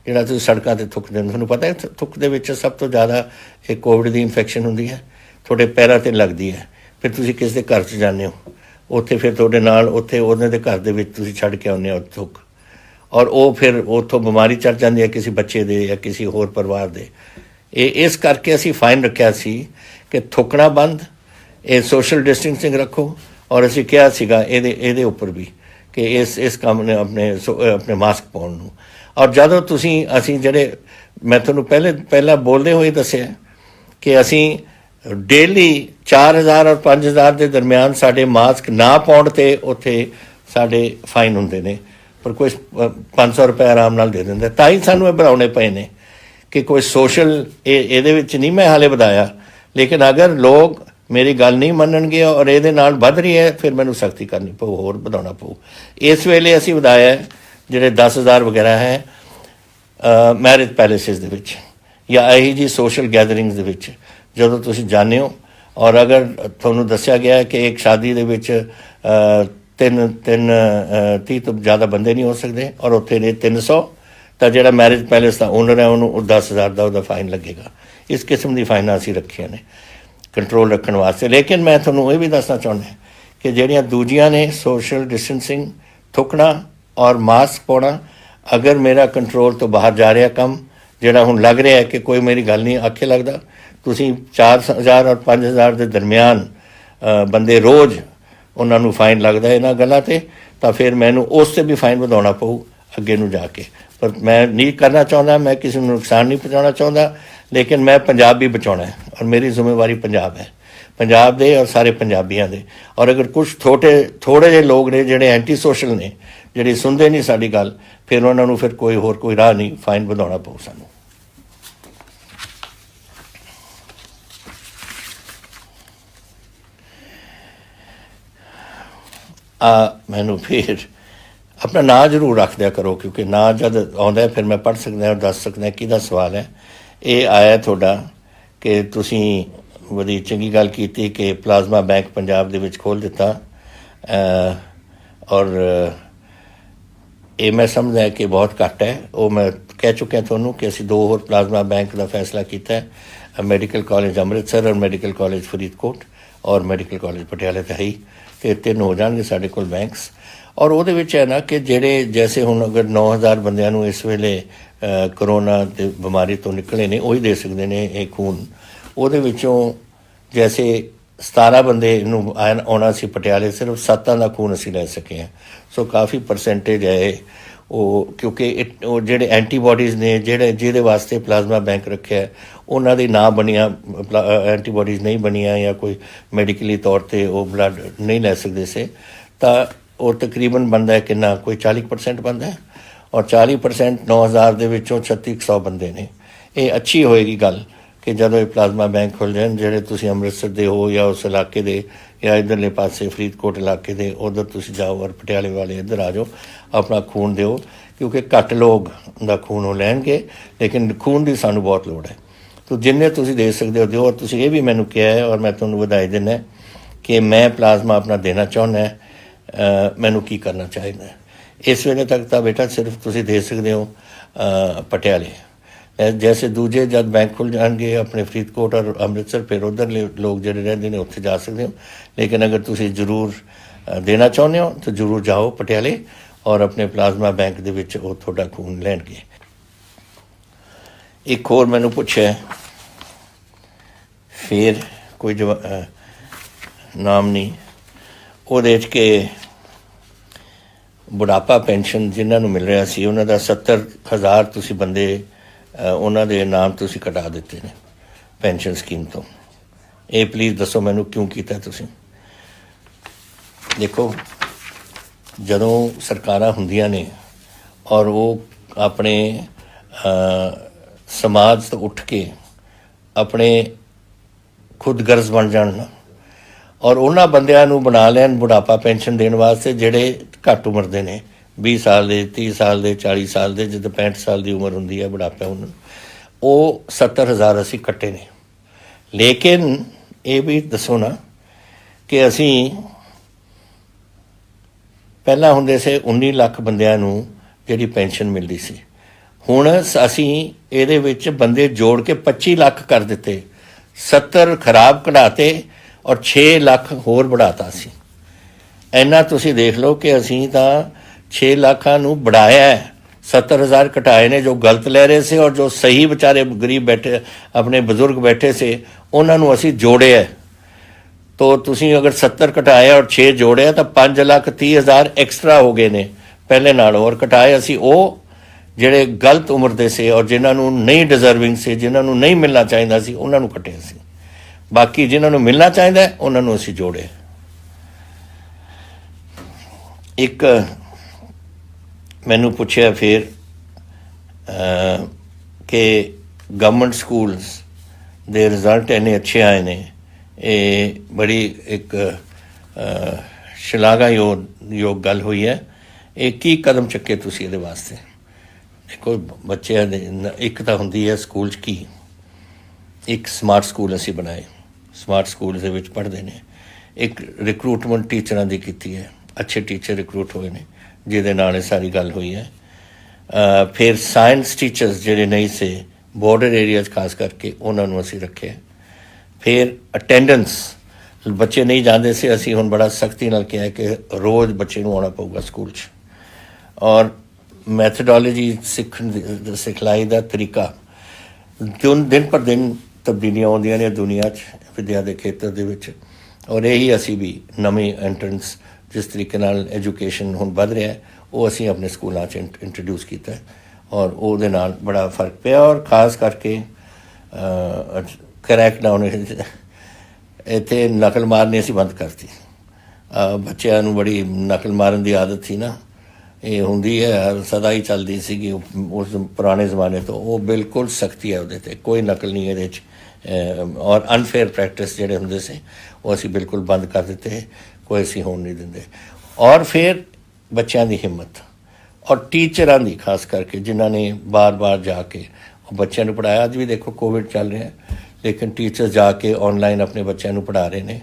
ਜਿਹੜਾ ਤੁਸੀਂ ਸੜਕਾਂ 'ਤੇ ਥੁੱਕਦੇ ਹੋ। ਤੁਹਾਨੂੰ ਪਤਾ ਹੈ ਥੁੱਕ ਦੇ ਵਿੱਚ ਸਭ ਤੋਂ ਜ਼ਿਆਦਾ ਇਹ ਕੋਵਿਡ ਦੀ ਇਨਫੈਕਸ਼ਨ ਹੁੰਦੀ ਹੈ, ਤੁਹਾਡੇ ਪੈਰਾਂ 'ਤੇ ਲੱਗਦੀ ਹੈ। ਫਿਰ ਤੁਸੀਂ ਕਿਸੇ ਦੇ ਘਰ 'ਚ ਜਾਂਦੇ ਹੋ, ਉੱਥੇ ਫਿਰ ਤੁਹਾਡੇ ਨਾਲ ਉੱਥੇ ਉਹਨਾਂ ਦੇ ਘਰ ਦੇ ਵਿੱਚ ਤੁਸੀਂ ਛੱਡ ਕੇ ਆਉਂਦੇ ਹੋ ਥੁੱਕ, ਔਰ ਉਹ ਫਿਰ ਉੱਥੋਂ ਬਿਮਾਰੀ ਚੜ ਜਾਂਦੀ ਹੈ ਕਿਸੇ ਬੱਚੇ ਦੇ ਜਾਂ ਕਿਸੇ ਹੋਰ ਪਰਿਵਾਰ ਦੇ। ਇਸ ਕਰਕੇ ਅਸੀਂ ਫਾਈਨ ਰੱਖਿਆ ਸੀ ਕਿ ਥੁੱਕਣਾ ਬੰਦ, ਇਹ ਸੋਸ਼ਲ ਡਿਸਟੈਂਸਿੰਗ ਰੱਖੋ, ਔਰ ਅਸੀਂ ਕਿਹਾ ਸੀਗਾ ਇਹਦੇ ਉੱਪਰ ਵੀ ਕਿ ਇਸ ਕੰਮ ਨੇ ਆਪਣੇ ਮਾਸਕ ਪਾਉਣ ਨੂੰ। ਔਰ ਜਦੋਂ ਅਸੀਂ ਜਿਹੜੇ ਮੈਂ ਤੁਹਾਨੂੰ ਪਹਿਲਾਂ ਬੋਲਦੇ ਹੋਏ ਦੱਸਿਆ ਕਿ ਅਸੀਂ ਡੇਲੀ 4,000 ਔਰ 5,000 ਦੇ ਦਰਮਿਆਨ ਸਾਡੇ ਮਾਸਕ ਨਾ ਪਾਉਣ 'ਤੇ ਉੱਥੇ ਸਾਡੇ ਫਾਈਨ ਹੁੰਦੇ ਨੇ, ਪਰ ਕੋਈ 500 ਰੁਪਏ ਆਰਾਮ ਨਾਲ ਦੇ ਦਿੰਦਾ। ਤਾਂ ਹੀ ਸਾਨੂੰ ਇਹ ਬਣਾਉਣੇ ਪਏ ਨੇ ਕਿ ਕੋਈ ਸੋਸ਼ਲ ਇਹਦੇ ਵਿੱਚ ਨਹੀਂ ਮੈਂ ਹਾਲੇ ਵਧਾਇਆ, ਲੇਕਿਨ ਅਗਰ ਲੋਕ ਮੇਰੀ ਗੱਲ ਨਹੀਂ ਮੰਨਣਗੇ ਔਰ ਇਹਦੇ ਨਾਲ ਵੱਧ ਰਹੀ ਹੈ ਫਿਰ ਮੈਨੂੰ ਸਖਤੀ ਕਰਨੀ ਪਊ, ਹੋਰ ਵਧਾਉਣਾ ਪਊ। ਇਸ ਵੇਲੇ ਅਸੀਂ ਵਧਾਇਆ ਜਿਹੜੇ 10,000 ਵਗੈਰਾ ਹੈ ਮੈਰਿਜ ਪੈਲੇਸਿਸ ਦੇ ਵਿੱਚ ਜਾਂ ਇਹੀ ਜੀ ਸੋਸ਼ਲ ਗੈਦਰਿੰਗਸ ਦੇ ਵਿੱਚ ਜਦੋਂ ਤੁਸੀਂ ਜਾਂਦੇ ਹੋ, ਔਰ ਅਗਰ ਤੁਹਾਨੂੰ ਦੱਸਿਆ ਗਿਆ ਕਿ ਇੱਕ ਸ਼ਾਦੀ ਦੇ ਵਿੱਚ 30 ਤੋਂ ਜ਼ਿਆਦਾ ਬੰਦੇ ਨਹੀਂ ਹੋ ਸਕਦੇ ਔਰ ਉੱਥੇ ਨੇ 300, ਤਾਂ ਜਿਹੜਾ ਮੈਰਿਜ ਪੈਲੇਸ ਦਾ ਓਨਰ ਹੈ ਉਹਨੂੰ 10,000 ਦਾ ਉਹਦਾ ਫਾਈਨ ਲੱਗੇਗਾ। ਇਸ ਕਿਸਮ ਦੀ ਫਾਈਨਾਂ ਅਸੀਂ ਰੱਖੀਆਂ ਨੇ ਕੰਟਰੋਲ ਰੱਖਣ ਵਾਸਤੇ। ਲੇਕਿਨ ਮੈਂ ਤੁਹਾਨੂੰ ਇਹ ਵੀ ਦੱਸਣਾ ਚਾਹੁੰਦਾ ਕਿ ਜਿਹੜੀਆਂ ਦੂਜੀਆਂ ਨੇ ਸੋਸ਼ਲ ਡਿਸਟੈਂਸਿੰਗ, ਥੁੱਕਣਾ ਔਰ ਮਾਸਕ ਪਾਉਣਾ, ਅਗਰ ਮੇਰਾ ਕੰਟਰੋਲ ਤੋਂ ਬਾਹਰ ਜਾ ਰਿਹਾ ਕੰਮ, ਜਿਹੜਾ ਹੁਣ ਲੱਗ ਰਿਹਾ ਕਿ ਕੋਈ ਮੇਰੀ ਗੱਲ ਨਹੀਂ ਆਖੇ ਲੱਗਦਾ, ਤੁਸੀਂ 4,000 ਔਰ 5,000 ਦੇ ਦਰਮਿਆਨ ਬੰਦੇ ਰੋਜ਼ ਉਹਨਾਂ ਨੂੰ ਫਾਈਨ ਲੱਗਦਾ ਇਹਨਾਂ ਗੱਲਾਂ 'ਤੇ, ਤਾਂ ਫਿਰ ਮੈਨੂੰ ਉਸ 'ਤੇ ਵੀ ਫਾਈਨ ਵਧਾਉਣਾ ਪਊ ਅੱਗੇ ਨੂੰ ਜਾ ਕੇ। ਪਰ ਮੈਂ ਨਹੀਂ ਕਰਨਾ ਚਾਹੁੰਦਾ, ਮੈਂ ਕਿਸੇ ਨੂੰ ਨੁਕਸਾਨ ਨਹੀਂ ਪਹੁੰਚਾਉਣਾ ਚਾਹੁੰਦਾ, ਲੇਕਿਨ ਮੈਂ ਪੰਜਾਬ ਵੀ ਬਚਾਉਣਾ ਹੈ ਔਰ ਮੇਰੀ ਜ਼ਿੰਮੇਵਾਰੀ ਪੰਜਾਬ ਹੈ, ਪੰਜਾਬ ਦੇ ਔਰ ਸਾਰੇ ਪੰਜਾਬੀਆਂ ਦੇ। ਔਰ ਅਗਰ ਕੁਛ ਥੋੜ੍ਹੇ ਜਿਹੇ ਲੋਕ ਨੇ ਜਿਹੜੇ ਐਂਟੀ ਸੋਸ਼ਲ ਨੇ, ਜਿਹੜੇ ਸੁਣਦੇ ਨਹੀਂ ਸਾਡੀ ਗੱਲ, ਫਿਰ ਉਹਨਾਂ ਨੂੰ ਫਿਰ ਕੋਈ ਰਾਹ ਨਹੀਂ, ਫਾਈਨ ਵਧਾਉਣਾ ਪਊ ਸਾਨੂੰ। ਮੈਨੂੰ ਫਿਰ ਆਪਣਾ ਨਾਂ ਜ਼ਰੂਰ ਰੱਖ ਦਿਆ ਕਰੋ, ਕਿਉਂਕਿ ਨਾਂ ਜਦ ਆਉਂਦਾ ਫਿਰ ਮੈਂ ਪੜ੍ਹ ਸਕਦਾ ਔਰ ਦੱਸ ਸਕਦਾ ਕਿਹਦਾ ਸਵਾਲ ਹੈ। ਇਹ ਆਇਆ ਤੁਹਾਡਾ ਕਿ ਤੁਸੀਂ ਬੜੀ ਚੰਗੀ ਗੱਲ ਕੀਤੀ ਕਿ ਪਲਾਜ਼ਮਾ ਬੈਂਕ ਪੰਜਾਬ ਦੇ ਵਿੱਚ ਖੋਲ੍ਹ ਦਿੱਤਾ, ਔਰ ਇਹ ਮੈਂ ਸਮਝਦਾ ਕਿ ਬਹੁਤ ਘੱਟ ਹੈ। ਉਹ ਮੈਂ ਕਹਿ ਚੁੱਕਿਆ ਤੁਹਾਨੂੰ ਕਿ ਅਸੀਂ 2 ਹੋਰ ਪਲਾਜ਼ਮਾ ਬੈਂਕ ਦਾ ਫੈਸਲਾ ਕੀਤਾ ਹੈ। ਮੈਡੀਕਲ ਕਾਲਜ ਅੰਮ੍ਰਿਤਸਰ ਔਰ ਮੈਡੀਕਲ ਕਾਲਜ ਫਰੀਦਕੋਟ ਔਰ ਮੈਡੀਕਲ ਕਾਲਜ ਪਟਿਆਲੇ ਤਾਂ ਹੈ ਹੀ, ਅਤੇ 3 ਹੋ ਜਾਣਗੇ ਸਾਡੇ ਕੋਲ ਬੈਂਕਸ। ਔਰ ਉਹਦੇ ਵਿੱਚ ਹੈ ਨਾ ਕਿ ਜਿਹੜੇ ਜੈਸੇ ਹੁਣ ਅਗਰ 9,000 ਬੰਦਿਆਂ ਨੂੰ ਇਸ ਵੇਲੇ ਕਰੋਨਾ ਦੀ ਬਿਮਾਰੀ ਤੋਂ ਨਿਕਲੇ ਨੇ, ਉਹੀ ਦੇ ਸਕਦੇ ਨੇ ਇਹ ਖੂਨ। ਉਹਦੇ ਵਿੱਚੋਂ ਜੈਸੇ 17 ਬੰਦੇ ਨੂੰ ਆਉਣਾ ਸੀ ਪਟਿਆਲੇ, ਸਿਰਫ 7 ਦਾ ਖੂਨ ਅਸੀਂ ਲੈ ਸਕੇ ਹਾਂ। ਸੋ ਕਾਫੀ ਪਰਸੈਂਟੇਜ ਹੈ ਇਹ। ਉਹ ਕਿਉਂਕਿ ਉਹ ਜਿਹੜੇ ਐਂਟੀਬਾਡੀਜ਼ ਨੇ ਜਿਹਦੇ ਵਾਸਤੇ ਪਲਾਜ਼ਮਾ ਬੈਂਕ ਰੱਖਿਆ, ਉਹਨਾਂ ਦੀ ਨਾ ਬਣੀਆਂ ਐਂਟੀਬਾਡੀਜ਼ ਨਹੀਂ ਬਣੀਆਂ ਜਾਂ ਕੋਈ ਮੈਡੀਕਲੀ ਤੌਰ 'ਤੇ ਉਹ ਬਲੱਡ ਨਹੀਂ ਲੈ ਸਕਦੇ ਸੀ, ਤਾਂ ਉਹ ਤਕਰੀਬਨ ਬਣਦਾ ਹੈ ਕਿੰਨਾ, ਕੋਈ 40% ਬਣਦਾ ਹੈ। ਔਰ 40% 9,000 ਦੇ ਵਿੱਚੋਂ 3600 ਬੰਦੇ ਨੇ। ਇਹ ਅੱਛੀ ਹੋਏਗੀ ਗੱਲ ਕਿ ਜਦੋਂ ਇਹ ਪਲਾਜ਼ਮਾ ਬੈਂਕ ਖੁੱਲ੍ਹ ਜਾਣ, ਜਿਹੜੇ ਤੁਸੀਂ ਅੰਮ੍ਰਿਤਸਰ ਦੇ ਹੋ ਜਾਂ ਉਸ ਇਲਾਕੇ ਦੇ ਜਾਂ ਇੱਧਰਲੇ ਪਾਸੇ ਫਰੀਦਕੋਟ ਇਲਾਕੇ ਦੇ, ਉੱਧਰ ਤੁਸੀਂ ਜਾਓ ਔਰ ਪਟਿਆਲੇ ਵਾਲੇ ਇੱਧਰ ਆ ਜਾਓ, ਆਪਣਾ ਖੂਨ ਦਿਓ, ਕਿਉਂਕਿ ਘੱਟ ਲੋਕ ਦਾ ਖੂਨ ਉਹ ਲੈਣਗੇ, ਲੇਕਿਨ ਖੂਨ ਦੀ ਸਾਨੂੰ ਬਹੁਤ ਲੋੜ ਹੈ। ਤੋ ਜਿੰਨੇ ਤੁਸੀਂ ਦੇ ਸਕਦੇ ਹੋ ਦਿਓ। ਔਰ ਤੁਸੀਂ ਇਹ ਵੀ ਮੈਨੂੰ ਕਿਹਾ ਹੈ ਔਰ ਮੈਂ ਤੁਹਾਨੂੰ ਵਧਾਈ ਦਿੰਦਾ ਕਿ ਮੈਂ ਪਲਾਜ਼ਮਾ ਆਪਣਾ ਦੇਣਾ ਚਾਹੁੰਦਾ, ਮੈਨੂੰ ਕੀ ਕਰਨਾ ਚਾਹੀਦਾ। ਇਸ ਵੇਲੇ ਤੱਕ ਤਾਂ ਬੇਟਾ ਸਿਰਫ ਤੁਸੀਂ ਦੇ ਸਕਦੇ ਹੋ ਪਟਿਆਲੇ। ਜੈਸੇ ਦੂਜੇ ਜਦ ਬੈਂਕ ਖੁੱਲ੍ਹ ਜਾਣਗੇ ਆਪਣੇ ਫਰੀਦਕੋਟ ਔਰ ਅੰਮ੍ਰਿਤਸਰ, ਫਿਰ ਉੱਧਰਲੇ ਲੋਕ ਜਿਹੜੇ ਰਹਿੰਦੇ ਨੇ ਉੱਥੇ ਜਾ ਸਕਦੇ ਹੋ। ਲੇਕਿਨ ਅਗਰ ਤੁਸੀਂ ਜ਼ਰੂਰ ਦੇਣਾ ਚਾਹੁੰਦੇ ਹੋ ਤਾਂ ਜ਼ਰੂਰ ਜਾਓ ਪਟਿਆਲੇ ਔਰ ਆਪਣੇ ਪਲਾਜ਼ਮਾ ਬੈਂਕ ਦੇ ਵਿੱਚ ਉਹ ਤੁਹਾਡਾ ਖੂਨ ਲੈਣਗੇ। ਇੱਕ ਹੋਰ ਮੈਨੂੰ ਪੁੱਛਿਆ, ਫਿਰ ਕੋਈ ਨਾਮ ਨਹੀਂ, ਉਹਦੇ 'ਚ ਕਿ ਬੁਢਾਪਾ ਪੈਨਸ਼ਨ ਜਿਨ੍ਹਾਂ ਨੂੰ ਮਿਲ ਰਿਹਾ ਸੀ, ਉਹਨਾਂ ਦਾ 70,000 ਤੁਸੀਂ ਬੰਦੇ ਉਹਨਾਂ ਦੇ ਨਾਮ ਤੁਸੀਂ ਕਟਾ ਦਿੱਤੇ ਨੇ ਪੈਨਸ਼ਨ ਸਕੀਮ ਤੋਂ। ਇਹ ਪਲੀਜ਼ ਦੱਸੋ ਮੈਨੂੰ ਕਿਉਂ ਕੀਤਾ ਤੁਸੀਂ? ਦੇਖੋ, ਜਦੋਂ ਸਰਕਾਰਾਂ ਹੁੰਦੀਆਂ ਨੇ ਔਰ ਉਹ ਆਪਣੇ ਸਮਾਜ ਤੋਂ ਉੱਠ ਕੇ ਆਪਣੇ ਖੁਦਗਰਜ਼ ਬਣ ਜਾਣ ਨਾ, ਔਰ ਉਹਨਾਂ ਬੰਦਿਆਂ ਨੂੰ ਬਣਾ ਲੈਣ ਬੁਢਾਪਾ ਪੈਨਸ਼ਨ ਦੇਣ ਵਾਸਤੇ ਜਿਹੜੇ ਘੱਟ ਉਮਰ ਦੇ ਨੇ, 20 ਸਾਲ ਦੇ, 30 ਸਾਲ ਦੇ, 40 ਸਾਲ ਦੇ, ਜਦੋਂ 65 ਸਾਲ ਦੀ ਉਮਰ ਹੁੰਦੀ ਹੈ ਬੁਢਾਪਾ, ਉਹਨਾਂ ਉਹ 70,000 ਅਸੀਂ ਕੱਟੇ ਨੇ। ਲੇਕਿਨ ਇਹ ਵੀ ਦੱਸੋ ਨਾ ਕਿ ਅਸੀਂ ਪਹਿਲਾਂ ਹੁੰਦੇ ਸੀ 19 ਲੱਖ ਬੰਦਿਆਂ ਨੂੰ ਜਿਹੜੀ ਪੈਨਸ਼ਨ ਮਿਲਦੀ ਸੀ, ਹੁਣ ਅਸੀਂ ਇਹਦੇ ਵਿੱਚ ਬੰਦੇ ਜੋੜ ਕੇ 25 ਲੱਖ ਕਰ ਦਿੱਤੇ। 70 ਖਰਾਬ ਕਢਾਤੇ ਔਰ 6 ਲੱਖ ਹੋਰ ਵਧਾਤਾ ਸੀ। ਇੰਨਾ ਤੁਸੀਂ ਦੇਖ ਲਓ ਕਿ ਅਸੀਂ ਤਾਂ 6 ਲੱਖਾਂ ਨੂੰ बढ़ाया। 70,000 ਘਟਾਏ ਨੇ ਜੋ ਗਲਤ ਲੈ ਰਹੇ ਸੀ, ਔਰ ਜੋ ਸਹੀ ਵਿਚਾਰੇ ਗਰੀਬ ਬੈਠੇ ਆਪਣੇ ਬਜ਼ੁਰਗ ਬੈਠੇ ਸੀ ਉਹਨਾਂ ਨੂੰ ਅਸੀਂ ਜੋੜਿਆ। ਤੋ ਤੁਸੀਂ ਅਗਰ 70 ਘਟਾਇਆ ਔਰ 6 ਜੋੜਿਆ ਤਾਂ 5,30,000 ਐਕਸਟਰਾ ਹੋ ਗਏ ਨੇ ਪਹਿਲੇ ਨਾਲੋਂ। ਔਰ ਘਟਾਏ ਅਸੀਂ ਉਹ ਜਿਹੜੇ ਗਲਤ ਉਮਰ ਦੇ ਸੀ ਔਰ ਜਿਨ੍ਹਾਂ ਨੂੰ ਨਹੀਂ ਡਿਜ਼ਰਵਿੰਗ ਸੀ, ਜਿਨ੍ਹਾਂ ਨੂੰ ਨਹੀਂ ਮਿਲਣਾ ਚਾਹੀਦਾ ਸੀ, ਉਹਨਾਂ ਨੂੰ ਕੱਟਿਆ ਸੀ। ਬਾਕੀ ਜਿਨ੍ਹਾਂ ਨੂੰ ਮਿਲਣਾ ਚਾਹੀਦਾ ਉਹਨਾਂ ਨੂੰ ਅਸੀਂ ਜੋੜੇ। ਇੱਕ ਮੈਨੂੰ ਪੁੱਛਿਆ ਫਿਰ ਕਿ ਗਵਰਨਮੈਂਟ ਸਕੂਲਸ ਦੇ ਰਿਜ਼ਲਟ ਇੰਨੇ ਅੱਛੇ ਆਏ ਨੇ, ਇਹ ਬੜੀ ਇੱਕ ਸ਼ਲਾਘਾਯੋਗ ਗੱਲ ਹੋਈ ਹੈ। ਇਹ ਕੀ ਕਦਮ ਚੱਕੇ ਤੁਸੀਂ ਇਹਦੇ ਵਾਸਤੇ? ਦੇਖੋ, ਬੱਚਿਆਂ ਦੇ ਇੱਕ ਤਾਂ ਹੁੰਦੀ ਹੈ ਸਕੂਲ 'ਚ ਕੀ, ਇੱਕ ਸਮਾਰਟ ਸਕੂਲ ਅਸੀਂ ਬਣਾਏ, ਸਮਾਰਟ ਸਕੂਲ ਦੇ ਵਿੱਚ ਪੜ੍ਹਦੇ ਨੇ। ਇੱਕ ਰਿਕਰੂਟਮੈਂਟ ਟੀਚਰਾਂ ਦੀ ਕੀਤੀ ਹੈ, ਅੱਛੇ ਟੀਚਰ ਰਿਕਰੂਟ ਹੋਏ ਨੇ ਜਿਹਦੇ ਨਾਲ ਇਹ ਸਾਰੀ ਗੱਲ ਹੋਈ ਹੈ। ਫਿਰ ਸਾਇੰਸ ਟੀਚਰਸ ਜਿਹੜੇ ਨਹੀਂ ਸੀ ਬਾਰਡਰ ਏਰੀਆ 'ਚ ਖਾਸ ਕਰਕੇ, ਉਹਨਾਂ ਨੂੰ ਅਸੀਂ ਰੱਖਿਆ। ਫਿਰ ਅਟੈਂਡੈਂਸ, ਬੱਚੇ ਨਹੀਂ ਜਾਂਦੇ ਸੀ, ਅਸੀਂ ਹੁਣ ਬੜਾ ਸਖਤੀ ਨਾਲ ਕਿਹਾ ਕਿ ਰੋਜ਼ ਬੱਚੇ ਨੂੰ ਆਉਣਾ ਪਊਗਾ ਸਕੂਲ 'ਚ। ਔਰ ਮੈਥਡੋਲੋਜੀ ਸਿਖਲਾਈ ਦਾ ਤਰੀਕਾ, ਦਿਨ ਪਰ ਦਿਨ ਤਬਦੀਲੀਆਂ ਆਉਂਦੀਆਂ ਨੇ ਦੁਨੀਆ 'ਚ ਵਿੱਦਿਆ ਦੇ ਖੇਤਰ ਦੇ ਵਿੱਚ। ਔਰ ਇਹੀ ਅਸੀਂ ਵੀ ਨਵੀਂ ਐਂਟਰੈਂਸ ਜਿਸ ਤਰੀਕੇ ਨਾਲ ਐਜੂਕੇਸ਼ਨ ਹੁਣ ਵੱਧ ਰਿਹਾ ਉਹ ਅਸੀਂ ਆਪਣੇ ਸਕੂਲਾਂ 'ਚ ਇੰਟਰੋਡਿਊਸ ਕੀਤਾ ਔਰ ਉਹਦੇ ਨਾਲ ਬੜਾ ਫਰਕ ਪਿਆ। ਔਰ ਖਾਸ ਕਰਕੇ ਕਰੈਕ ਡਾਊਨ ਇੱਥੇ ਨਕਲ ਮਾਰਨੀ ਅਸੀਂ ਬੰਦ ਕਰਤੀ। ਬੱਚਿਆਂ ਨੂੰ ਬੜੀ ਨਕਲ ਮਾਰਨ ਦੀ ਆਦਤ ਸੀ ਨਾ, ਇਹ ਹੁੰਦੀ ਹੈ, ਸਦਾ ਹੀ ਚੱਲਦੀ ਸੀਗੀ ਉਸ ਪੁਰਾਣੇ ਜ਼ਮਾਨੇ ਤੋਂ। ਉਹ ਬਿਲਕੁਲ ਸਖਤੀ ਹੈ ਉਹਦੇ 'ਤੇ, ਕੋਈ ਨਕਲ ਨਹੀਂ ਇਹਦੇ 'ਚ। ਔਰ ਅਨਫੇਅਰ ਪ੍ਰੈਕਟਿਸ ਜਿਹੜੇ ਹੁੰਦੇ ਸੀ ਉਹ ਅਸੀਂ ਬਿਲਕੁਲ ਬੰਦ ਕਰ ਦਿੱਤੇ, ਕੋਈ ਅਸੀਂ ਹੋਣ ਨਹੀਂ ਦਿੰਦੇ। ਔਰ ਫਿਰ ਬੱਚਿਆਂ ਦੀ ਹਿੰਮਤ ਔਰ ਟੀਚਰਾਂ ਦੀ ਖਾਸ ਕਰਕੇ, ਜਿਨ੍ਹਾਂ ਨੇ ਬਾਰ-ਬਾਰ ਜਾ ਕੇ ਉਹ ਬੱਚਿਆਂ ਨੂੰ ਪੜ੍ਹਾਇਆ। ਅੱਜ ਵੀ ਦੇਖੋ ਕੋਵਿਡ ਚੱਲ ਰਿਹਾ ਲੇਕਿਨ ਟੀਚਰ ਜਾ ਕੇ ਔਨਲਾਈਨ ਆਪਣੇ ਬੱਚਿਆਂ ਨੂੰ ਪੜ੍ਹਾ ਰਹੇ ਨੇ,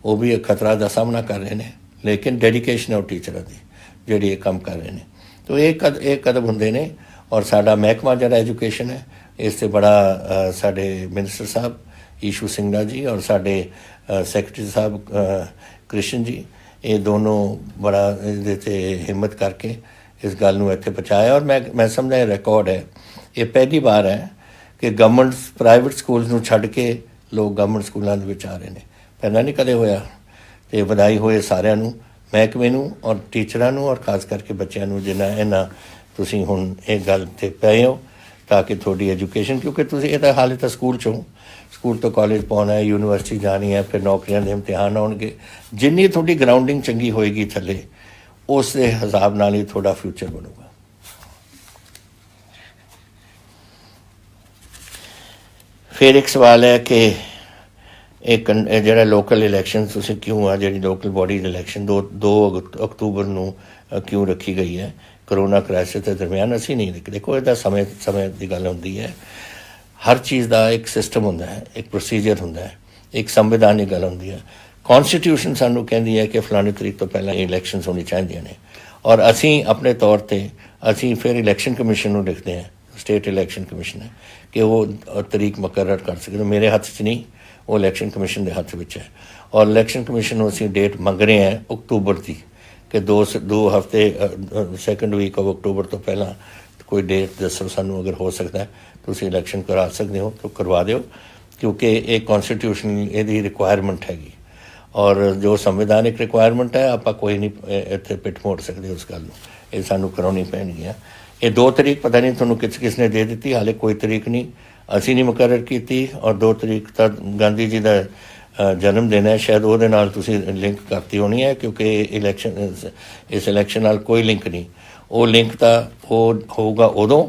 ਉਹ ਵੀ ਇੱਕ ਖਤਰਾ ਦਾ ਸਾਹਮਣਾ ਕਰ ਰਹੇ ਨੇ, ਲੇਕਿਨ ਡੈਡੀਕੇਸ਼ਨ ਹੈ ਉਹ ਟੀਚਰਾਂ ਦੀ ਜਿਹੜੀ ਇਹ ਕੰਮ ਕਰ ਰਹੇ ਨੇ। ਤੋ ਇਹ ਕਦਮ ਹੁੰਦੇ ਨੇ। ਔਰ ਸਾਡਾ ਮਹਿਕਮਾ ਜਿਹੜਾ ਐਜੂਕੇਸ਼ਨ ਹੈ इस ते बड़ा साडे मिनिस्टर साहब ईशू सिंगला जी और साडे सैकटरी साहब कृष्ण जी, ये दोनों बड़ा इहदे ते हिम्मत करके इस गल नूं इत्थे पहुँचाया। और मैं समझदा ये रिकॉर्ड है, ये पहली बार है कि गवर्नमेंट प्राइवेट स्कूल्स नूं छड्ड के लोग गवर्नमेंट स्कूलों दे विच आ रहे हैं। पहलां नहीं कदे होया। तो वधाई होए सारिਆਂ ਨੂੰ, महकमे नूं और टीचरां नूं और खास करके बच्चों नूं जिन्ना इन्ना तुसीं हुण इह गल ते पए हो ताकि थोड़ी एजुकेशन, क्योंकि तुसीं इह तां हाले तां स्कूल चों, स्कूल तो कॉलेज पाउणा है, यूनीवर्सिटी जानी है, फिर नौकरियां दे इम्तिहान आउणगे। जिन्नी थोड़ी ग्राउंडिंग चंगी होएगी थल्ले, उस दे हिसाब नाल ही थोड़ा फ्यूचर बनूगा। फिर एक सवाल है कि एक ਜਿਹੜਾ ਲੋਕਲ ਇਲੈਕਸ਼ਨ ਤੁਸੀਂ ਕਿਉਂ ਆ, ਜਿਹੜੀ ਲੋਕਲ ਬੋਡੀ ਇਲੈਕਸ਼ਨ 2 ਅਕਤੂਬਰ ਨੂੰ ਕਿਉਂ ਰੱਖੀ ਗਈ ਹੈ ਕਰੋਨਾ ਕ੍ਰਾਈਸਿਸ ਦੇ ਦਰਮਿਆਨ? ਅਸੀਂ ਨਹੀਂ ਦੇਖੋ, ਇਹਦਾ ਸਮੇਂ ਦੀ ਗੱਲ ਹੁੰਦੀ ਹੈ। ਹਰ ਚੀਜ਼ ਦਾ ਇੱਕ ਸਿਸਟਮ ਹੁੰਦਾ ਹੈ, ਇੱਕ ਪ੍ਰੋਸੀਜਰ ਹੁੰਦਾ ਹੈ, ਇੱਕ ਸੰਵਿਧਾਨਿਕ ਗੱਲ ਹੁੰਦੀ ਹੈ। ਕੌਨਸਟੀਟਿਊਸ਼ਨ ਸਾਨੂੰ ਕਹਿੰਦੀ ਹੈ ਕਿ ਫਲਾਣੀ ਤਰੀਕ ਤੋਂ ਪਹਿਲਾਂ ਇਲੈਕਸ਼ਨਸ ਹੋਣੀ ਚਾਹੀਦੀਆਂ ਨੇ, ਔਰ ਅਸੀਂ ਆਪਣੇ ਤੌਰ 'ਤੇ ਅਸੀਂ ਫਿਰ ਇਲੈਕਸ਼ਨ ਕਮਿਸ਼ਨ ਨੂੰ ਲਿਖਦੇ ਹਾਂ, ਸਟੇਟ ਇਲੈਕਸ਼ਨ ਕਮਿਸ਼ਨ ਹੈ, ਕਿ ਉਹ ਤਰੀਕ ਮੁਕੱਰਰ ਕਰ ਸਕੇ। ਮੇਰੇ ਹੱਥ 'ਚ ਨਹੀਂ, वो इलैक्शन कमीशन के हथ में है। और इलैक्शन कमीशन को असीं डेट मंग रहे हैं अक्तूबर की, कि 2 हफ्ते सैकेंड वीक ऑफ अक्तूबर तो पहला कोई डेट दसो सानू, अगर हो सकता है तो इलैक्शन करा सकते हो तो करवा दो, क्योंकि एक कॉन्स्टिट्यूशन यदी रिक्वायरमेंट हैगी और जो संविधानिक रिक्वायरमेंट है आप कोई नहीं इत्थे पिट मोड़ सकते उस गल नूं, ये सानू कराउणी पैणगीआं। ये 2 तरीक पता नहीं तुहानूं किसने दे दी, हाले कोई तरीक नहीं असी नहीं मुकर्रर की। और 2 तरीक तक गांधी जी का जन्म दिन है, शायद वो लिंक करती होनी है, क्योंकि इस इलैक्शन नाल कोई लिंक नहीं। वो लिंक तो वो होगा उदों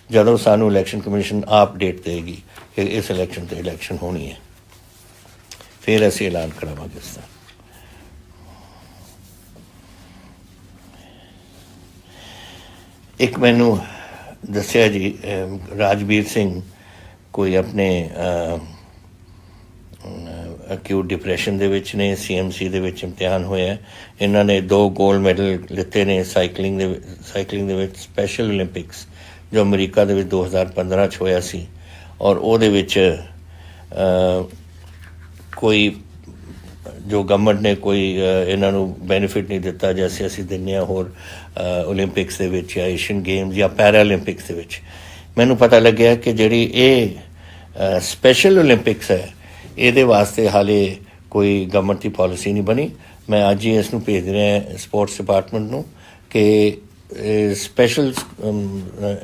जदों सानू इलैक्शन कमीशन आप डेट देगी कि इस इलैक्शन तो इलैक्शन होनी है, फिर असी ऐलान करावांगे इसका। एक मैनू दस्या जी राजवीर सिंह कोई अपने अक्यूट डिप्रैशन दे विच ने, CMC दे विच इम्तिहान होया। इन्हां ने 2 गोल्ड मैडल लिते ने साइकलिंग दे विच, स्पैशल ओलंपिक्स जो अमरीका दे विच 2015 च होया सी। और ਉਹਦੇ ਵਿੱਚ कोई जो गवर्नमेंट ने कोई ਇਹਨਾਂ ਨੂੰ ਬੈਨੀਫਿਟ ਨਹੀਂ ਦਿੱਤਾ जैसे ਅਸੀਂ ਦਿੰਦੇ ਹਾਂ ਹੋਰ ओलंपिक्स ਦੇ ਵਿੱਚ ਜਾਂ एशियन गेम्स ਜਾਂ पैरालंपिक्स ਦੇ ਵਿੱਚ। ਮੈਨੂੰ पता लग्या कि ਜਿਹੜੀ ਇਹ स्पैशल ओलंपिक्स है ਇਹਦੇ वास्ते हाले कोई गवर्नमेंट की पॉलिसी नहीं बनी। मैं अज ही इसनूं भेज रहा स्पोर्ट्स डिपार्टमेंट नूं कि स्पैशल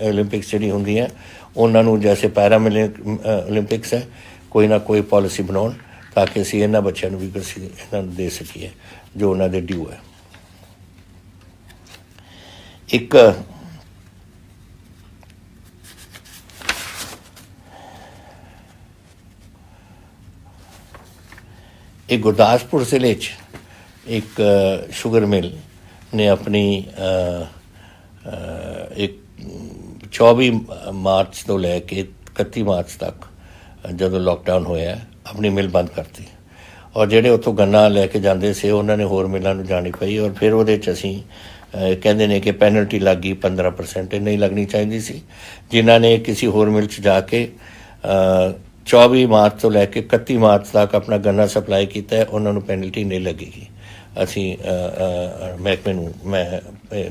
ओलंपिक्स जिहड़ी हुंदी है उन्हां नूं जैसे ओलंपिक्स है कोई ना कोई पॉलिसी बनाउण ताकि असीं इन्हां बच्चों नूं भी असीं इन्हां नूं दे सकीए जो उन्हां दे ड्यू है। एक गुरदासपुर जिले एक शुगर मिल ने अपनी एक 24 मार्च तो लैके 31 मार्च तक जदों लॉकडाउन होया अपनी मिल बंद करती और ਜਿਹੜੇ ਉੱਥੋਂ गन्ना लैके जाते से उन्होंने होर मिलों में जानी पई और फिर वो असी कहते हैं कि पेनल्टी लग गई 15% नहीं लगनी चाहिए सी। जिन्होंने किसी होर मिल च जाके 24 मार्च तो लैके 31 मार्च तक अपना गन्ना सप्लाई किया है उन्होंने पेनल्टी नहीं लगेगी। असी महकमे नूं मैं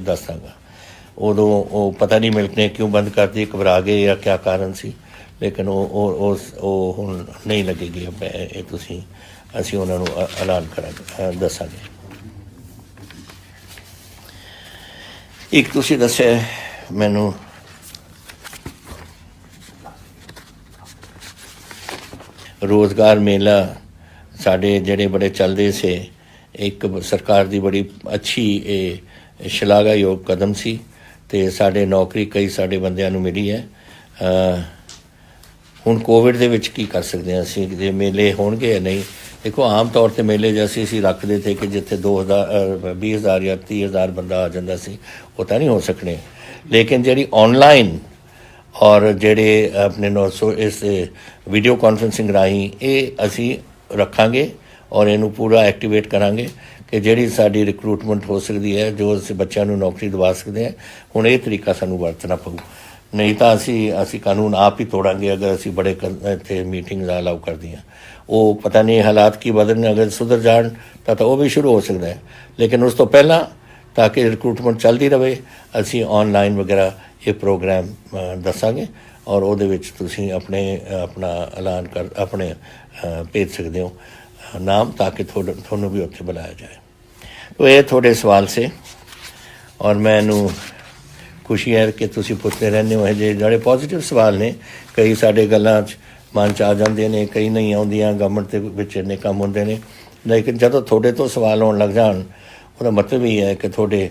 दस दांगा। उदों वो पता नहीं मिल्क ने क्यों बंद कर दी, घबरा गए या क्या कारण सी, लेकिन वो हुण नहीं लगेगी। तुसीं असी उन्होंने ऐलान करांगे दसांगे। एक तुसीं दस्सिआ मैनूं रोज़गार मेला साढ़े जेड़े बड़े चलते से एक सरकार की बड़ी अच्छी शलाघायोग कदम सी ते साढ़े नौकरी कई साढ़े बंदियां नूं मिली है। हुण कोविड दे विच की कर सकते हैं असीं जे मेले होणगे या नहीं। देखो आम तौर पर मेले जैसे असीं रखते थे कि जिथे 20,000 या 30,000 बंदा आ जाता सी वो तो नहीं हो सकने, लेकिन जी ऑनलाइन और जेड़े अपने 900 इस वीडियो कॉन्फ्रेंसिंग राही ये असी रखांगे और इनू पूरा एक्टिवेट करांगे कि जिहड़ी साडी रिक्रूटमेंट हो सकती है जो असीं बच्चों नूं नौकरी दवा सकते हैं। हुण ये तरीका सानू वरतना पऊ ਨਹੀਂ ਤਾਂ ਅਸੀਂ ਕਾਨੂੰਨ ਆਪ ਹੀ ਤੋੜਾਂਗੇ ਅਗਰ ਅਸੀਂ ਬੜੇ ਇੱਥੇ ਮੀਟਿੰਗਸ ਅਲਾਉ ਕਰਦੀਆਂ। ਉਹ ਪਤਾ ਨਹੀਂ ਹਾਲਾਤ ਕੀ ਬਦਲਣ, ਅਗਰ ਸੁਧਰ ਜਾਣ ਤਾਂ ਉਹ ਵੀ ਸ਼ੁਰੂ ਹੋ ਸਕਦਾ ਹੈ, ਲੇਕਿਨ ਉਸ ਤੋਂ ਪਹਿਲਾਂ ਤਾਂ ਕਿ ਰਿਕਰੂਟਮੈਂਟ ਚੱਲਦੀ ਰਹੇ ਅਸੀਂ ਆਨਲਾਈਨ ਵਗੈਰਾ ਇਹ ਪ੍ਰੋਗਰਾਮ ਦੱਸਾਂਗੇ ਔਰ ਉਹਦੇ ਵਿੱਚ ਤੁਸੀਂ ਆਪਣਾ ਐਲਾਨ ਆਪਣੇ ਭੇਜ ਸਕਦੇ ਹੋ ਨਾਮ ਤਾਂ ਕਿ ਤੁਹਾਨੂੰ ਵੀ ਉੱਥੇ ਬੁਲਾਇਆ ਜਾਏ। तो ये थोड़े सवाल से और मैनू खुशी है कि तुसी पुछते रहने हो जे ਜਿਹੜੇ पॉजिटिव सवाल ने कई साढ़े गल्लां मन च आ जाते हैं, कई नहीं आउंदियां, गवर्नमेंट के विच इन्ने काम होंदे ने, लेकिन जदों थोड़े तो सवाल आउण लग जाण ਉਹਦਾ मतलब ही है कि थोड़े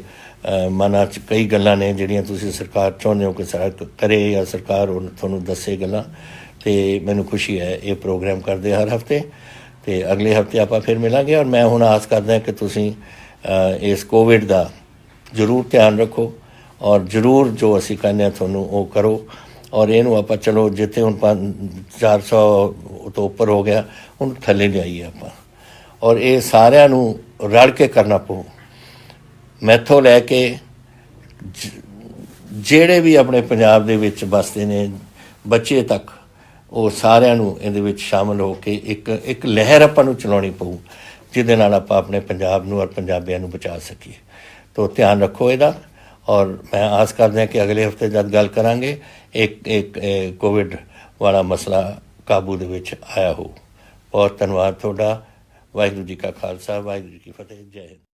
ਮਨਾਂ 'ਚ कई गल्लां ने ਜਿਹੜੀਆਂ ਤੁਸੀਂ सरकार ਚਾਹੁੰਦੇ हो कि करे या सरकार ਤੁਹਾਨੂੰ ਦੱਸੇ ਗੱਲਾਂ। ਤੇ ਮੈਨੂੰ खुशी है ये प्रोग्राम करते हर हफ्ते ਤੇ अगले हफ्ते ਆਪਾਂ फिर मिलांगे। और मैं ਹੁਣ आस करदा कि तुसीं इस कोविड का जरूर ध्यान रखो और जरूर जो असी कहने थोनू वो करो। और इनू आप चलो जिते हुण 400 तो उपर हो गया हुण थले लियाईए आप और ये सारिਆਂ ਨੂੰ रल के करना पऊ। मैथों लैके ਜਿਹੜੇ भी अपने पंजाब ਦੇ ਵਿੱਚ बसते ने बच्चे तक ਉਹ ਸਾਰਿਆਂ ਨੂੰ ਇਹਦੇ ਵਿੱਚ शामिल हो के एक लहर ਆਪਾਂ ਨੂੰ ਚਲਾਉਣੀ ਪਊ ਜਿਹਦੇ ਨਾਲ ਆਪਾਂ ਆਪਣੇ ਪੰਜਾਬ ਨੂੰ ਔਰ ਪੰਜਾਬੀਆਂ ਨੂੰ ਬਚਾ ਸਕੀਏ। तो ध्यान रखो ਇਹਦਾ और मैं आस करदा कि अगले हफ्ते जब गल करांगे एक कोविड वाला मसला काबू ਦੇ ਵਿੱਚ आया हो। बहुत धन्यवाद ਤੁਹਾਡਾ। वाहिगुरू जी का खालसा, वाहिगुरू जी की फतेह। जय हिंद।